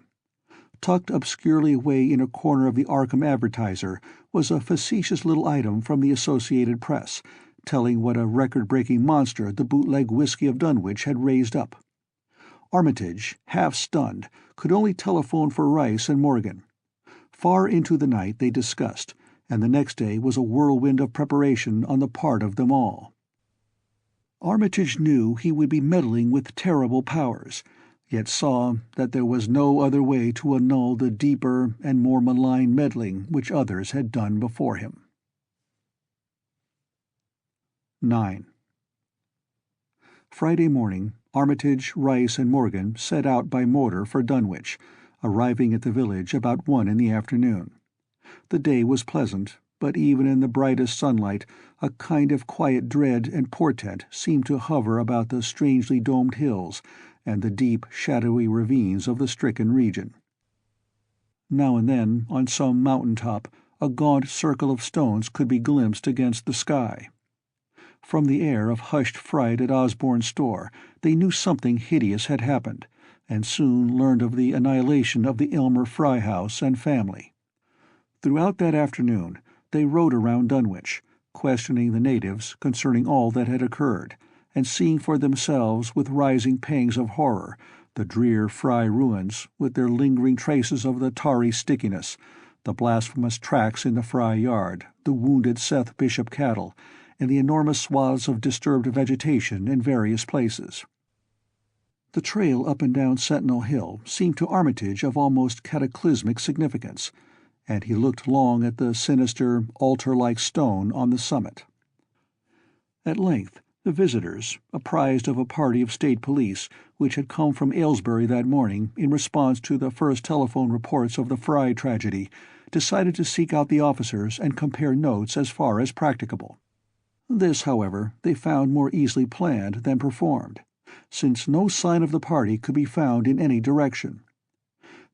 Tucked obscurely away in a corner of the Arkham Advertiser was a facetious little item from the Associated Press, telling what a record-breaking monster the bootleg whiskey of Dunwich had raised up. Armitage, half stunned, could only telephone for Rice and Morgan. Far into the night they discussed, and the next day was a whirlwind of preparation on the part of them all. Armitage knew he would be meddling with terrible powers, yet saw that there was no other way to annul the deeper and more malign meddling which others had done before him. 9. Friday morning, Armitage, Rice, and Morgan set out by motor for Dunwich, arriving at the village about 1 in the afternoon. The day was pleasant, but even in the brightest sunlight a kind of quiet dread and portent seemed to hover about the strangely domed hills and the deep, shadowy ravines of the stricken region. Now and then, on some mountain top, a gaunt circle of stones could be glimpsed against the sky. From the air of hushed fright at Osborne's store they knew something hideous had happened, and soon learned of the annihilation of the Elmer Fry house and family. Throughout that afternoon they rode around Dunwich, questioning the natives concerning all that had occurred, and seeing for themselves with rising pangs of horror the drear Fry ruins with their lingering traces of the tarry stickiness, the blasphemous tracks in the Fry yard, the wounded Seth Bishop cattle, and the enormous swaths of disturbed vegetation in various places. The trail up and down Sentinel Hill seemed to Armitage of almost cataclysmic significance, and he looked long at the sinister, altar-like stone on the summit. At length the visitors, apprised of a party of state police which had come from Aylesbury that morning in response to the first telephone reports of the Fry tragedy, decided to seek out the officers and compare notes as far as practicable. This, however, they found more easily planned than performed, since no sign of the party could be found in any direction.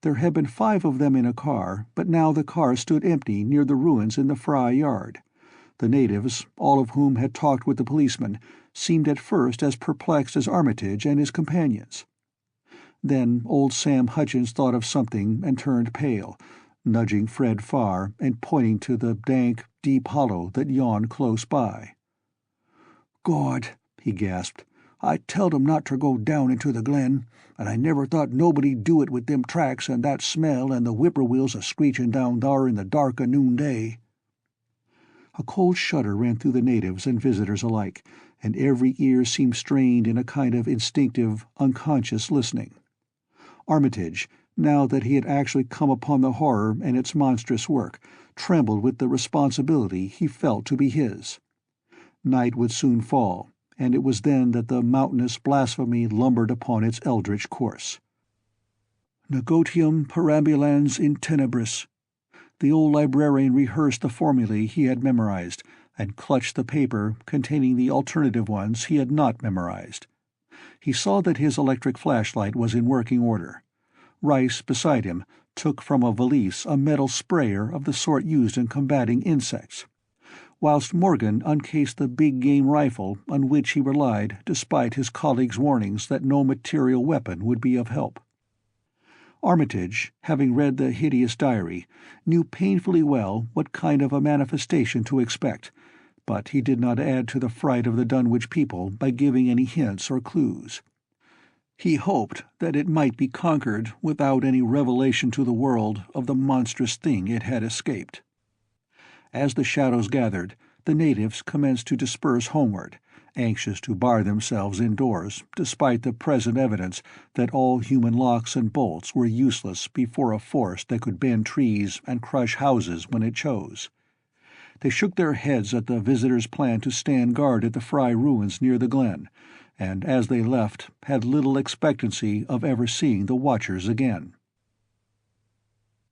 There had been 5 of them in a car, but now the car stood empty near the ruins in the Fry yard. The natives, all of whom had talked with the policeman, seemed at first as perplexed as Armitage and his companions. Then old Sam Hutchins thought of something and turned pale, nudging Fred Farr and pointing to the dank, deep hollow that yawned close by. "God," he gasped, "I telled 'em not ter go down into the glen, and I never thought nobody'd do it with them tracks and that smell and the whippoorwills a-screechin' down thar in the dark o' noonday." A cold shudder ran through the natives and visitors alike, and every ear seemed strained in a kind of instinctive, unconscious listening. Armitage, now that he had actually come upon the horror and its monstrous work, trembled with the responsibility he felt to be his. Night would soon fall, and it was then that the mountainous blasphemy lumbered upon its eldritch course. Negotium perambulans in tenebris. The old librarian rehearsed the formulae he had memorized, and clutched the paper containing the alternative ones he had not memorized. He saw that his electric flashlight was in working order. Rice, beside him, took from a valise a metal sprayer of the sort used in combating insects, whilst Morgan uncased the big-game rifle on which he relied despite his colleague's warnings that no material weapon would be of help. Armitage, having read the hideous diary, knew painfully well what kind of a manifestation to expect, but he did not add to the fright of the Dunwich people by giving any hints or clues. He hoped that it might be conquered without any revelation to the world of the monstrous thing it had escaped. As the shadows gathered, the natives commenced to disperse homeward, anxious to bar themselves indoors, despite the present evidence that all human locks and bolts were useless before a force that could bend trees and crush houses when it chose. They shook their heads at the visitors' plan to stand guard at the Fry ruins near the glen, and as they left had little expectancy of ever seeing the watchers again.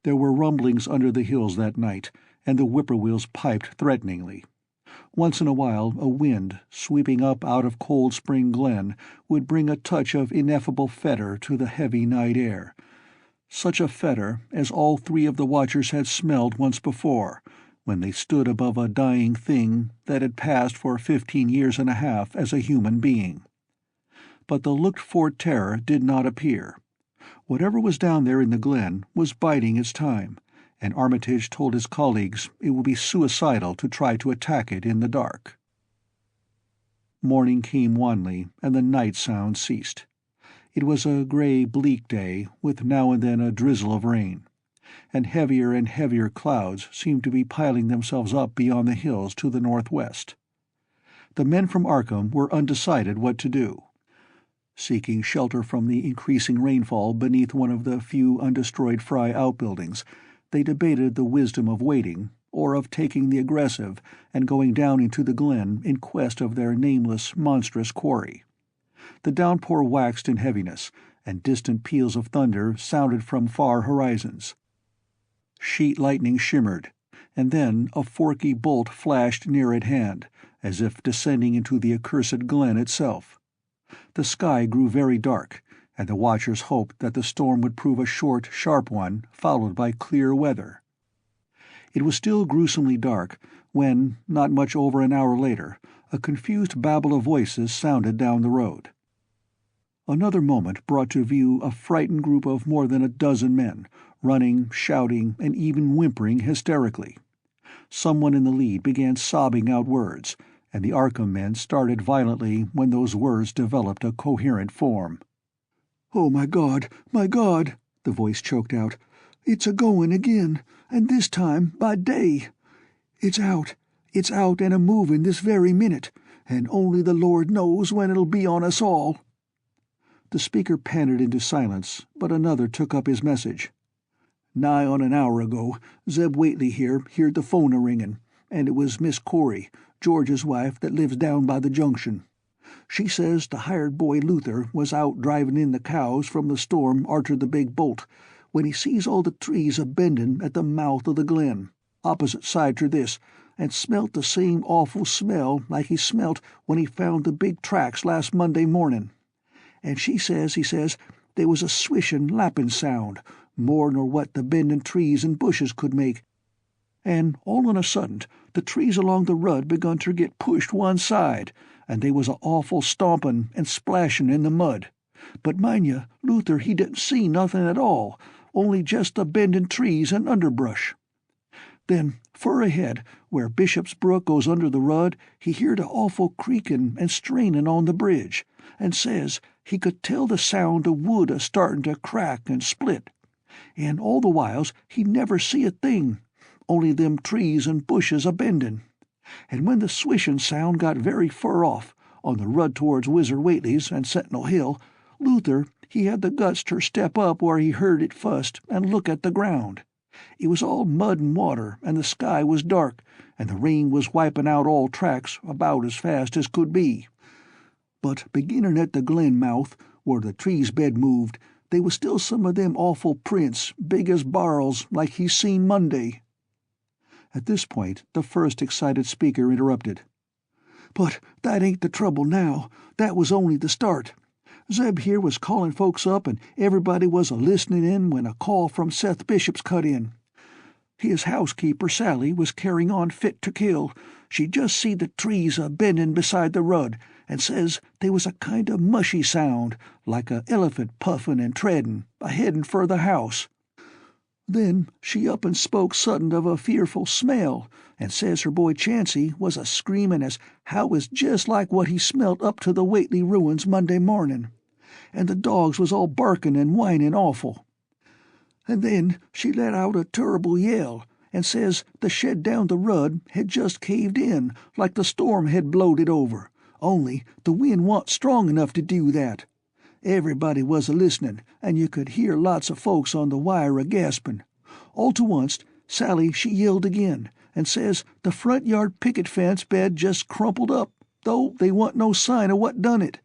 There were rumblings under the hills that night, and the whippoorwills piped threateningly. Once in a while a wind, sweeping up out of Cold Spring Glen, would bring a touch of ineffable fetor to the heavy night air. Such a fetor as all three of the watchers had smelled once before, when they stood above a dying thing that had passed for 15 years and a half as a human being. But the looked-for terror did not appear. Whatever was down there in the glen was biding its time, and Armitage told his colleagues it would be suicidal to try to attack it in the dark. Morning came wanly, and the night sound ceased. It was a gray, bleak day, with now and then a drizzle of rain, and heavier clouds seemed to be piling themselves up beyond the hills to the northwest. The men from Arkham were undecided what to do. Seeking shelter from the increasing rainfall beneath one of the few undestroyed Fry outbuildings, they debated the wisdom of waiting, or of taking the aggressive and going down into the glen in quest of their nameless, monstrous quarry. The downpour waxed in heaviness, and distant peals of thunder sounded from far horizons. Sheet lightning shimmered, and then a forky bolt flashed near at hand, as if descending into the accursed glen itself. The sky grew very dark, and the watchers hoped that the storm would prove a short, sharp one, followed by clear weather. It was still gruesomely dark when, not much over an hour later, a confused babble of voices sounded down the road. Another moment brought to view a frightened group of more than a dozen men, running, shouting, and even whimpering hysterically. Someone in the lead began sobbing out words, and the Arkham men started violently when those words developed a coherent form. "Oh, my God, the voice choked out. "It's a-going again, and this time by day. It's out and a-moving this very minute, and only the Lord knows when it'll be on us all." The speaker panted into silence, but another took up his message. "Nigh on an hour ago, Zeb Whately here heard the phone a-ringing, and it was Miss Corey, George's wife, that lives down by the junction. She says the hired boy Luther was out driving in the cows from the storm arter the big bolt, when he sees all the trees a-bending at the mouth of the glen, opposite side ter this, and smelt the same awful smell like he smelt when he found the big tracks last Monday morning. And he says, there was a swishing, lapping sound, more nor what the bending trees and bushes could make. And all on a sudden, the trees along the rud begun ter get pushed one side, and they was a awful stomping and splashing in the mud. But mind you, Luther he didn't see nothing at all, only just the bending trees and underbrush. Then, fur ahead, where Bishop's Brook goes under the rud, he heard a awful creaking and straining on the bridge, and says he could tell the sound of wood a-starting to crack and split. And all the whiles he never see a thing, only them trees and bushes a-bending. And when the swishing sound got very fur off, on the rud towards Whizzer Whately's and Sentinel Hill, Luther he had the guts ter step up where he heard it fust and look at the ground. It was all mud and water, and the sky was dark, and the rain was wiping out all tracks about as fast as could be. But beginning at the glen mouth, where the trees bed moved, they was still some of them awful prints, big as barrels, like he seen Monday." At this point the first excited speaker interrupted. "But that ain't the trouble now. That was only the start. Zeb here was calling folks up, and everybody was a-listening in when a call from Seth Bishop's cut in. His housekeeper, Sally, was carrying on fit to kill. She just see the trees a-bending beside the rud, and says they was a kind of mushy sound, like a elephant puffing and treading, a-heading for the house. Then she up and spoke sudden of a fearful smell, and says her boy Chancey was a-screaming as how it was just like what he smelt up to the Whately ruins Monday morning, and the dogs was all barking and whining awful. And then she let out a turrible yell, and says the shed down the rud had just caved in, like the storm had blowed it over, only the wind wa'n't strong enough to do that. Everybody was a-listening, and you could hear lots of folks on the wire a-gasping. All to once, Sally she yelled again, and says the front yard picket fence bed just crumpled up, though they wa'n't no sign of what done it.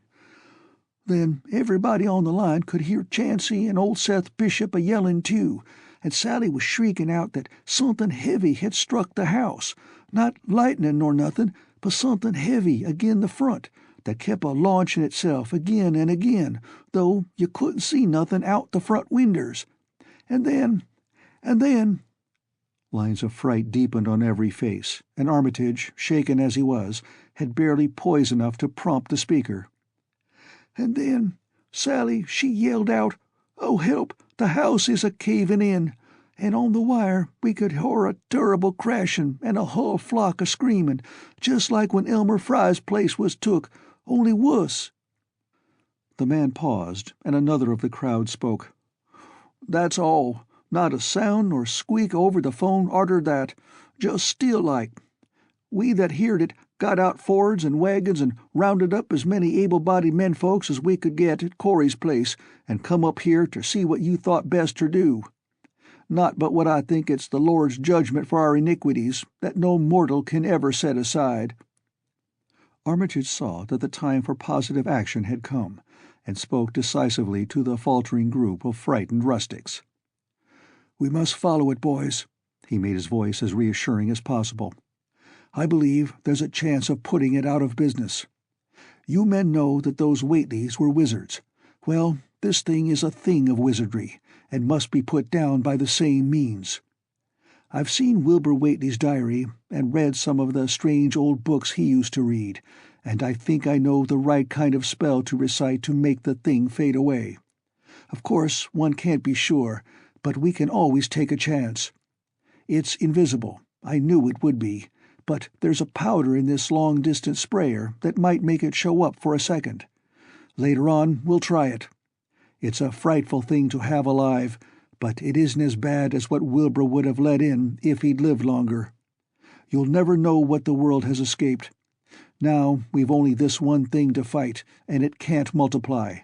Then everybody on the line could hear Chancey and old Seth Bishop a-yelling too, and Sally was shrieking out that something heavy had struck the house, not lightning nor nothing, but something heavy agin the front, that kept a-launching itself again and again, though you couldn't see nothing out the front winders. And then... Lines of fright deepened on every face, and Armitage, shaken as he was, had barely poise enough to prompt the speaker. "And then Sally, she yelled out, 'Oh, help, the house is a-cavin' in,' and on the wire we could hear a turrible crashin' and a hull flock a-screamin', just like when Elmer Fry's place was took, only wuss." The man paused, and another of the crowd spoke. "That's all. Not a sound nor squeak over the phone arter that, just still like. We that heerd it got out Fords and wagons and rounded up as many able-bodied menfolks as we could get at Corey's place, and come up here ter see what you thought best ter do. Not but what I think it's the Lord's judgment for our iniquities, that no mortal can ever set aside." Armitage saw that the time for positive action had come, and spoke decisively to the faltering group of frightened rustics. "We must follow it, boys." He made his voice as reassuring as possible. "I believe there's a chance of putting it out of business. You men know that those Whateleys were wizards. Well, this thing is a thing of wizardry, and must be put down by the same means. I've seen Wilbur Whately's diary, and read some of the strange old books he used to read, and I think I know the right kind of spell to recite to make the thing fade away. Of course, one can't be sure, but we can always take a chance. It's invisible, I knew it would be, but there's a powder in this long-distance sprayer that might make it show up for a second. Later on we'll try it. It's a frightful thing to have alive, but it isn't as bad as what Wilbur would have let in if he'd lived longer. You'll never know what the world has escaped. Now we've only this one thing to fight, and it can't multiply.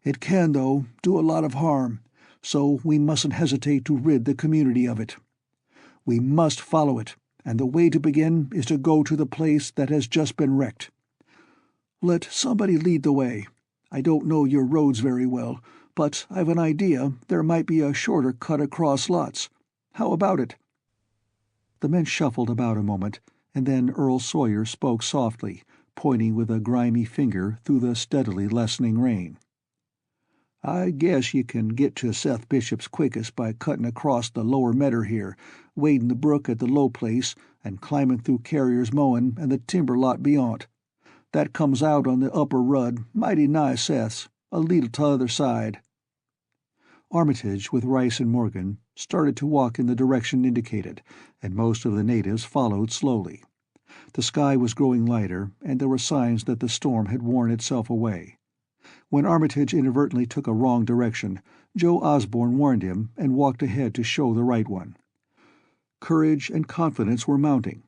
It can, though, do a lot of harm, so we mustn't hesitate to rid the community of it. We must follow it, and the way to begin is to go to the place that has just been wrecked. Let somebody lead the way. I don't know your roads very well, but I've an idea there might be a shorter cut across lots. How about it?" The men shuffled about a moment, and then Earl Sawyer spoke softly, pointing with a grimy finger through the steadily lessening rain. "I guess you can get to Seth Bishop's quickest by cutting across the lower medder here, wading the brook at the low place, and climbing through Carrier's mowin' and the timber lot beyont. That comes out on the upper rud, mighty nigh Seth's, a leetle t'other side." Armitage, with Rice and Morgan, started to walk in the direction indicated, and most of the natives followed slowly. The sky was growing lighter, and there were signs that the storm had worn itself away. When Armitage inadvertently took a wrong direction, Joe Osborne warned him and walked ahead to show the right one. Courage and confidence were mounting,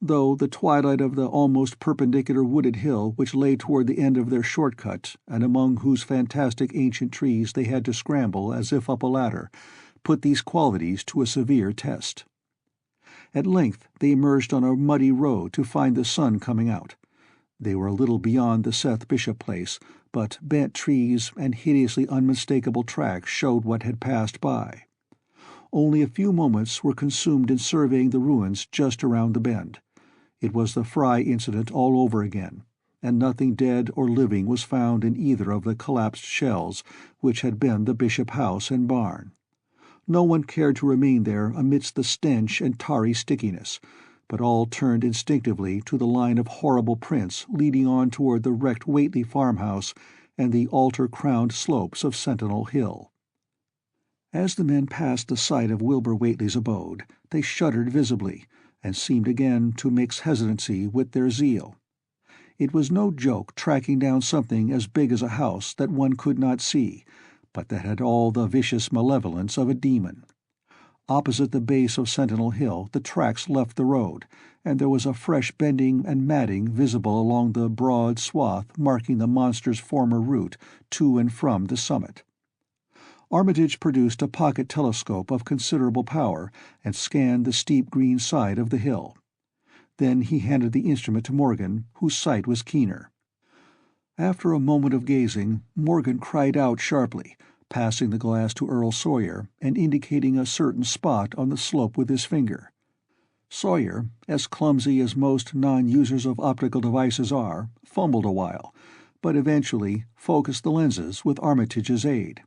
though the twilight of the almost perpendicular wooded hill which lay toward the end of their short-cut, and among whose fantastic ancient trees they had to scramble as if up a ladder, put these qualities to a severe test. At length they emerged on a muddy road to find the sun coming out. They were a little beyond the Seth Bishop place, but bent trees and hideously unmistakable tracks showed what had passed by. Only a few moments were consumed in surveying the ruins just around the bend. It was the Fry incident all over again, and nothing dead or living was found in either of the collapsed shells which had been the Bishop house and barn. No one cared to remain there amidst the stench and tarry stickiness, but all turned instinctively to the line of horrible prints leading on toward the wrecked Whately farmhouse and the altar-crowned slopes of Sentinel Hill. As the men passed the site of Wilbur Whately's abode, they shuddered visibly, and seemed again to mix hesitancy with their zeal. It was no joke tracking down something as big as a house that one could not see, but that had all the vicious malevolence of a demon. Opposite the base of Sentinel Hill the tracks left the road, and there was a fresh bending and matting visible along the broad swath marking the monster's former route to and from the summit. Armitage produced a pocket telescope of considerable power and scanned the steep green side of the hill. Then he handed the instrument to Morgan, whose sight was keener. After a moment of gazing, Morgan cried out sharply, passing the glass to Earl Sawyer and indicating a certain spot on the slope with his finger. Sawyer, as clumsy as most non-users of optical devices are, fumbled a while, but eventually focused the lenses with Armitage's aid.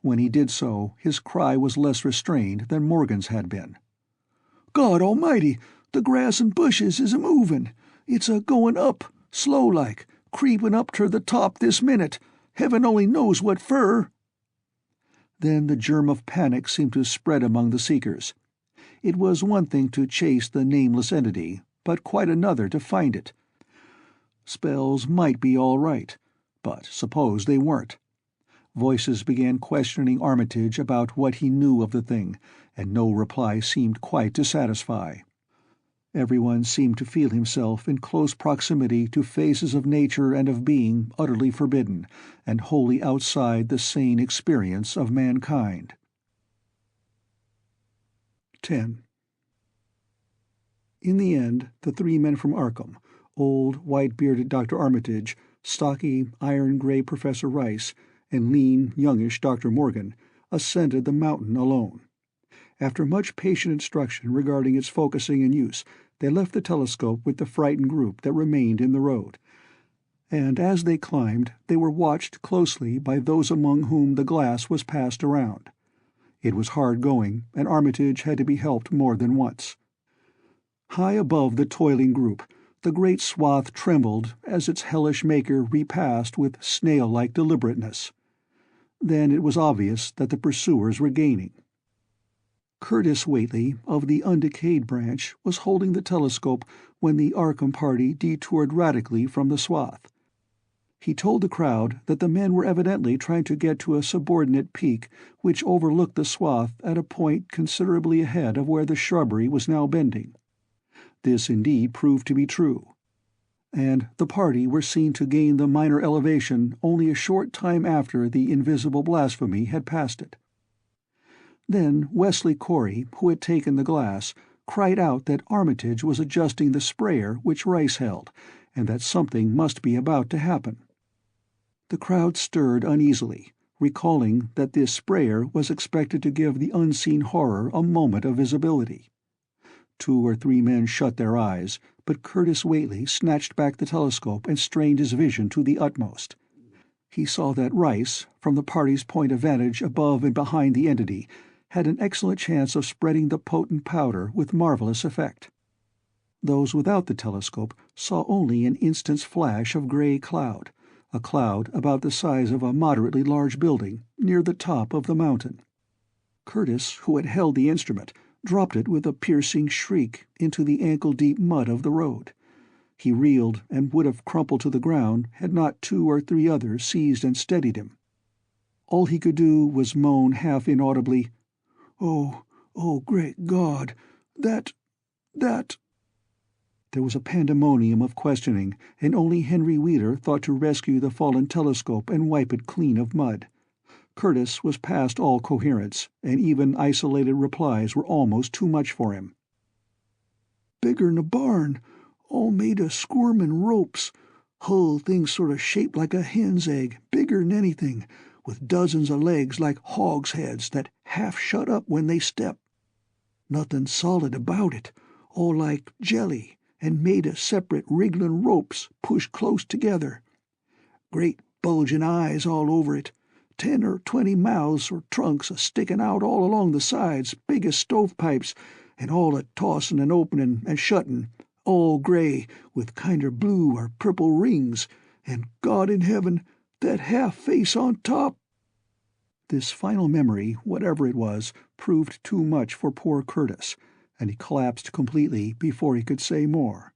When he did so, his cry was less restrained than Morgan's had been. "God almighty, the grass and bushes is a-movin'. It's a-goin' up, slow-like, creepin' up ter the top this minute. Heaven only knows what fer." Then the germ of panic seemed to spread among the seekers. It was one thing to chase the nameless entity, but quite another to find it. Spells might be all right, but suppose they weren't? Voices began questioning Armitage about what he knew of the thing, and no reply seemed quite to satisfy. Everyone seemed to feel himself in close proximity to phases of nature and of being utterly forbidden, and wholly outside the sane experience of mankind. 10. In the end, the three men from Arkham, old, white-bearded Dr. Armitage, stocky, iron-gray Professor Rice, and lean, youngish Dr. Morgan, ascended the mountain alone. After much patient instruction regarding its focusing and use, they left the telescope with the frightened group that remained in the road. And as they climbed, they were watched closely by those among whom the glass was passed around. It was hard going, and Armitage had to be helped more than once. High above the toiling group, the great swath trembled as its hellish maker repassed with snail-like deliberateness. Then it was obvious that the pursuers were gaining. Curtis Whately, of the undecayed branch, was holding the telescope when the Arkham party detoured radically from the swath. He told the crowd that the men were evidently trying to get to a subordinate peak which overlooked the swath at a point considerably ahead of where the shrubbery was now bending. This indeed proved to be true, and the party were seen to gain the minor elevation only a short time after the invisible blasphemy had passed it. Then Wesley Corey, who had taken the glass, cried out that Armitage was adjusting the sprayer which Rice held, and that something must be about to happen. The crowd stirred uneasily, recalling that this sprayer was expected to give the unseen horror a moment of visibility. 2 or 3 men shut their eyes, but Curtis Whately snatched back the telescope and strained his vision to the utmost. He saw that Rice, from the party's point of vantage above and behind the entity, had an excellent chance of spreading the potent powder with marvelous effect. Those without the telescope saw only an instant's flash of gray cloud, a cloud about the size of a moderately large building, near the top of the mountain. Curtis, who had held the instrument, dropped it with a piercing shriek into the ankle-deep mud of the road. He reeled and would have crumpled to the ground had not 2 or 3 others seized and steadied him. All he could do was moan half inaudibly, "Oh, great God, that—" There was a pandemonium of questioning, and only Henry Wheeler thought to rescue the fallen telescope and wipe it clean of mud. Curtis was past all coherence, and even isolated replies were almost too much for him. "Bigger'n a barn, all made of squirmin' ropes. Hull thing sort of shaped like a hen's egg, bigger'n anything, with dozens of legs like hogs' heads that half shut up when they step. Nothing solid about it, all like jelly, and made of separate wrigglin' ropes pushed close together. Great bulgin' eyes all over it, 10 or 20 mouths or trunks a-stickin' out all along the sides, big as stovepipes, and all a-tossin' and openin' and shuttin', all gray, with kinder blue or purple rings, and God in heaven, that half-face on top." This final memory, whatever it was, proved too much for poor Curtis, and he collapsed completely before he could say more.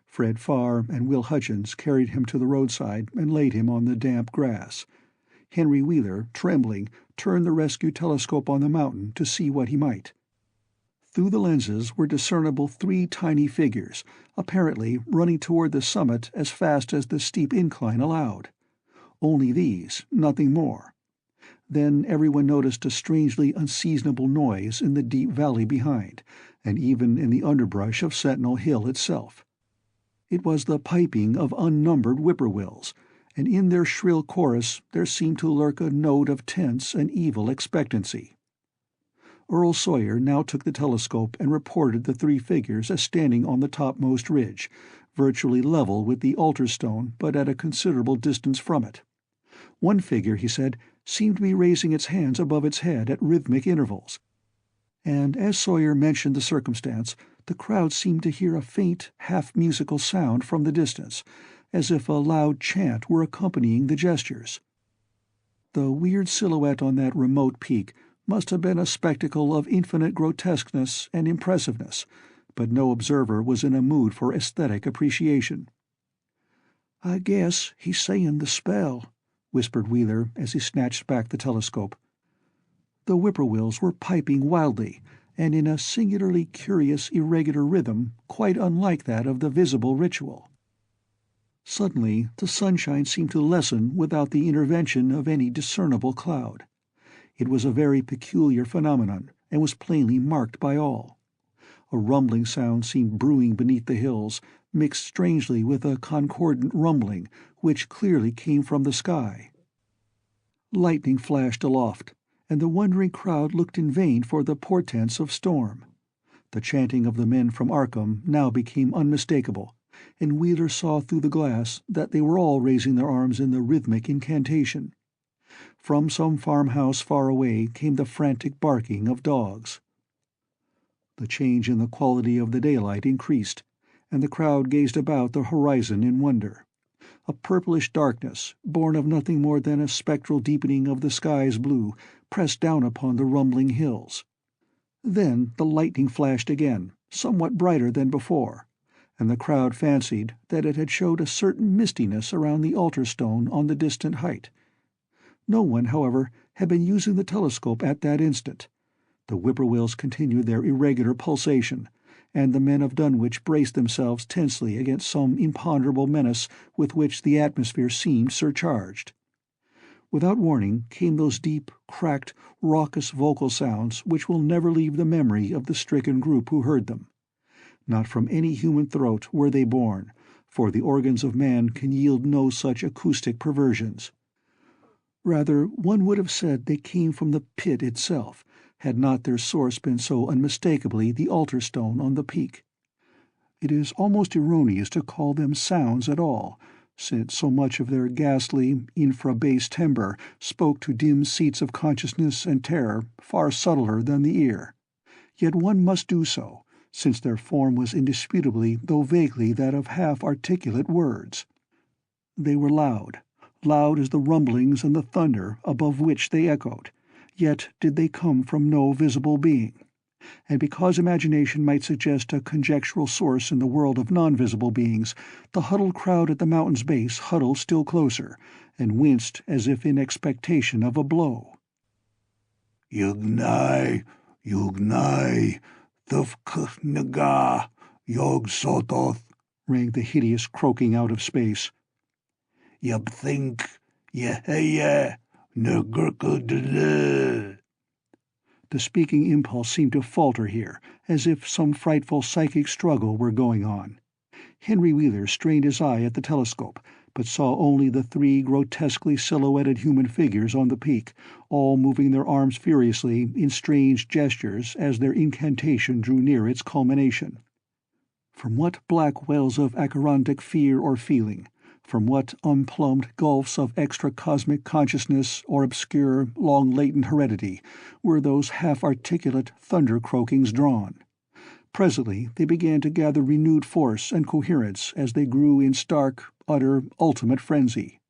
Fred Farr and Will Hutchins carried him to the roadside and laid him on the damp grass. Henry Wheeler, trembling, turned the rescue telescope on the mountain to see what he might. Through the lenses were discernible 3 tiny figures, apparently running toward the summit as fast as the steep incline allowed. Only these, nothing more. Then everyone noticed a strangely unseasonable noise in the deep valley behind, and even in the underbrush of Sentinel Hill itself. It was the piping of unnumbered whippoorwills, and in their shrill chorus there seemed to lurk a note of tense and evil expectancy. Earl Sawyer now took the telescope and reported the three figures as standing on the topmost ridge, virtually level with the altar stone but at a considerable distance from it. One figure, he said, seemed to be raising its hands above its head at rhythmic intervals, and as Sawyer mentioned the circumstance, the crowd seemed to hear a faint, half-musical sound from the distance, as if a loud chant were accompanying the gestures. The weird silhouette on that remote peak must have been a spectacle of infinite grotesqueness and impressiveness, but no observer was in a mood for aesthetic appreciation. "I guess he's saying the spell," whispered Wheeler as he snatched back the telescope. The whippoorwills were piping wildly, and in a singularly curious, irregular rhythm quite unlike that of the visible ritual. Suddenly the sunshine seemed to lessen without the intervention of any discernible cloud. It was a very peculiar phenomenon, and was plainly marked by all. A rumbling sound seemed brewing beneath the hills, mixed strangely with a concordant rumbling, which clearly came from the sky. Lightning flashed aloft, and the wondering crowd looked in vain for the portents of storm. The chanting of the men from Arkham now became unmistakable, and Wheeler saw through the glass that they were all raising their arms in the rhythmic incantation. From some farmhouse far away came the frantic barking of dogs. The change in the quality of the daylight increased, and the crowd gazed about the horizon in wonder. A purplish darkness, born of nothing more than a spectral deepening of the sky's blue, pressed down upon the rumbling hills. Then the lightning flashed again, somewhat brighter than before, and the crowd fancied that it had showed a certain mistiness around the altar stone on the distant height. No one, however, had been using the telescope at that instant. The whippoorwills continued their irregular pulsation, and the men of Dunwich braced themselves tensely against some imponderable menace with which the atmosphere seemed surcharged. Without warning came those deep, cracked, raucous vocal sounds which will never leave the memory of the stricken group who heard them. Not from any human throat were they born, for the organs of man can yield no such acoustic perversions. Rather, one would have said they came from the pit itself, had not their source been so unmistakably the altar stone on the peak. It is almost erroneous to call them sounds at all, since so much of their ghastly, infra-bass timbre spoke to dim seats of consciousness and terror far subtler than the ear. Yet one must do so, since their form was indisputably, though vaguely, that of half-articulate words. They were loud as the rumblings and the thunder above which they echoed, yet did they come from no visible being. And because imagination might suggest a conjectural source in the world of non-visible beings, the huddled crowd at the mountain's base huddled still closer, and winced as if in expectation of a blow. Yugnai, thufknaga, Yog Sototh, rang the hideous croaking out of space. Yabthink, Yeheye, Nagurkudle. The speaking impulse seemed to falter here, as if some frightful psychic struggle were going on. Henry Wheeler strained his eye at the telescope, but saw only the three grotesquely silhouetted human figures on the peak, all moving their arms furiously in strange gestures as their incantation drew near its culmination. From what black wells of acherontic fear or feeling, from what unplumbed gulfs of extra-cosmic consciousness or obscure, long-latent heredity were those half-articulate thunder-croakings drawn? Presently they began to gather renewed force and coherence as they grew in stark, utter, ultimate frenzy.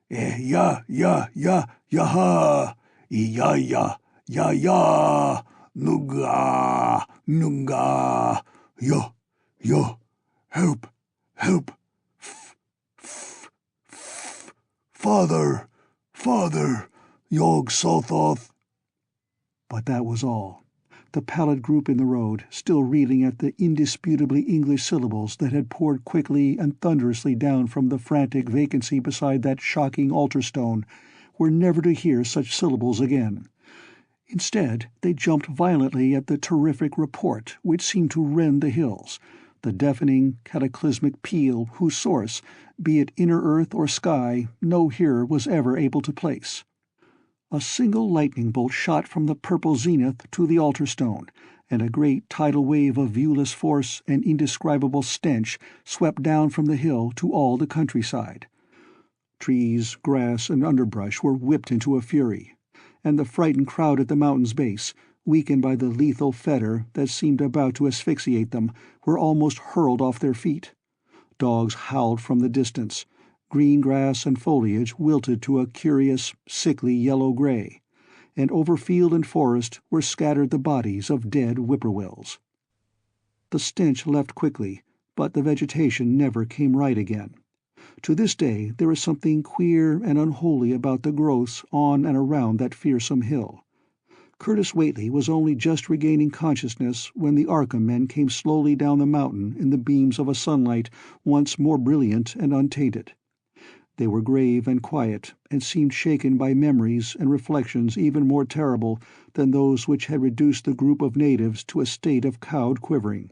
Ya, yaha, ya, nuga, yo, help, Father, Yog Sothoth. But that was all. The pallid group in the road, still reeling at the indisputably English syllables that had poured quickly and thunderously down from the frantic vacancy beside that shocking altar stone, were never to hear such syllables again. Instead, they jumped violently at the terrific report which seemed to rend the hills, the deafening, cataclysmic peal whose source, be it inner earth or sky, no hearer was ever able to place. A single lightning bolt shot from the purple zenith to the altar stone, and a great tidal wave of viewless force and indescribable stench swept down from the hill to all the countryside. Trees, grass, and underbrush were whipped into a fury, and the frightened crowd at the mountain's base, weakened by the lethal fetter that seemed about to asphyxiate them, were almost hurled off their feet. Dogs howled from the distance. Green grass and foliage wilted to a curious, sickly yellow-gray, and over field and forest were scattered the bodies of dead whippoorwills. The stench left quickly, but the vegetation never came right again. To this day there is something queer and unholy about the growths on and around that fearsome hill. Curtis Whately was only just regaining consciousness when the Arkham men came slowly down the mountain in the beams of a sunlight once more brilliant and untainted. They were grave and quiet, and seemed shaken by memories and reflections even more terrible than those which had reduced the group of natives to a state of cowed quivering.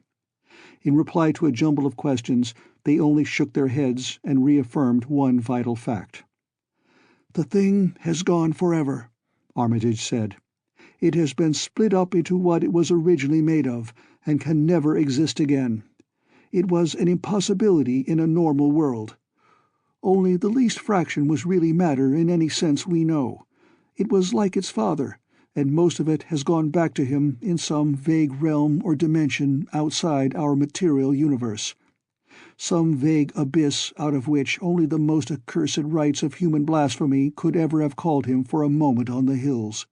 In reply to a jumble of questions, they only shook their heads and reaffirmed one vital fact. "The thing has gone forever," Armitage said. "It has been split up into what it was originally made of, and can never exist again. It was an impossibility in a normal world. Only the least fraction was really matter in any sense we know. It was like its father, and most of it has gone back to him in some vague realm or dimension outside our material universe. Some vague abyss out of which only the most accursed rites of human blasphemy could ever have called him for a moment on the hills."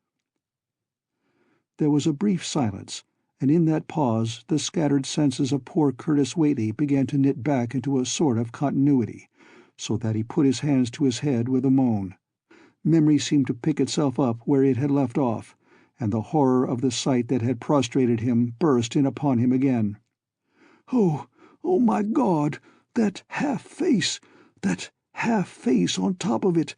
There was a brief silence, and in that pause the scattered senses of poor Curtis Whately began to knit back into a sort of continuity, so that he put his hands to his head with a moan. Memory seemed to pick itself up where it had left off, and the horror of the sight that had prostrated him burst in upon him again. "Oh, oh my God! That half-face! That half-face on top of it!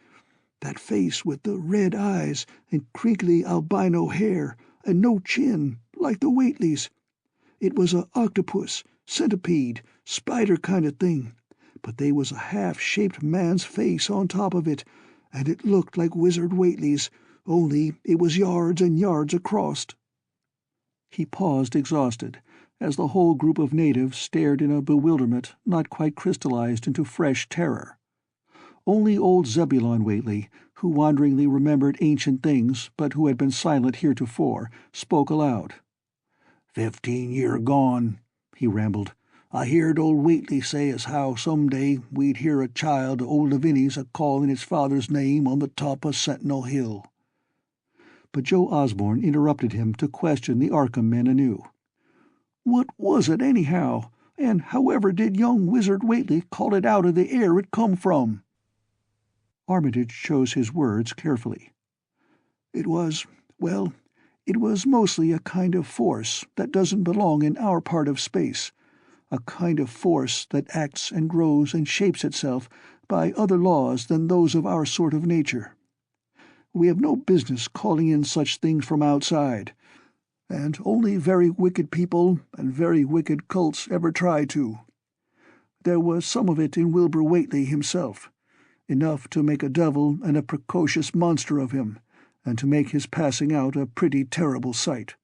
That face with the red eyes and crinkly albino hair, and no chin, like the Whateleys. It was a octopus, centipede, spider kind of thing, but they was a half-shaped man's face on top of it, and it looked like Wizard Whately's, only it was yards and yards across." He paused exhausted, as the whole group of natives stared in a bewilderment not quite crystallized into fresh terror. Only old Zebulon Whately, who wanderingly remembered ancient things but who had been silent heretofore, spoke aloud. 15 year gone," he rambled. "I heerd old Whately say as how some day we'd hear a child o' old Lavinia's a-callin' its father's name on the top o' Sentinel Hill." But Joe Osborne interrupted him to question the Arkham men anew. "What was it, anyhow? And however did young Wizard Whately call it out of the air it come from?" Armitage chose his words carefully. "It was, well, it was mostly a kind of force that doesn't belong in our part of space, a kind of force that acts and grows and shapes itself by other laws than those of our sort of nature. We have no business calling in such things from outside, and only very wicked people and very wicked cults ever try to. There was some of it in Wilbur Whately himself, enough to make a devil and a precocious monster of him, and to make his passing out a pretty terrible sight.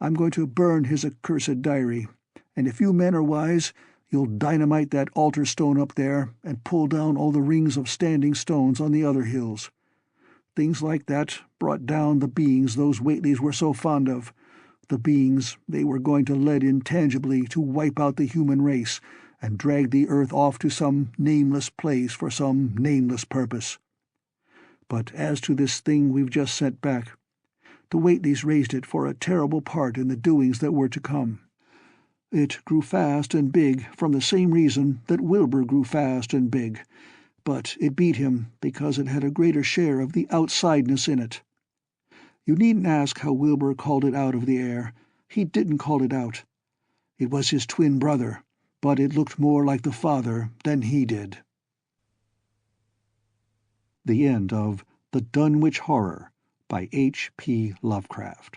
I'm going to burn his accursed diary, and if you men are wise, you'll dynamite that altar stone up there and pull down all the rings of standing stones on the other hills. Things like that brought down the beings those Whateleys were so fond of, the beings they were going to let in tangibly to wipe out the human race and drag the earth off to some nameless place for some nameless purpose. But as to this thing we've just sent back, the Whateleys raised it for a terrible part in the doings that were to come. It grew fast and big from the same reason that Wilbur grew fast and big, but it beat him because it had a greater share of the outsideness in it. You needn't ask how Wilbur called it out of the air. He didn't call it out. It was his twin brother, but it looked more like the father than he did." The end of The Dunwich Horror by H. P. Lovecraft.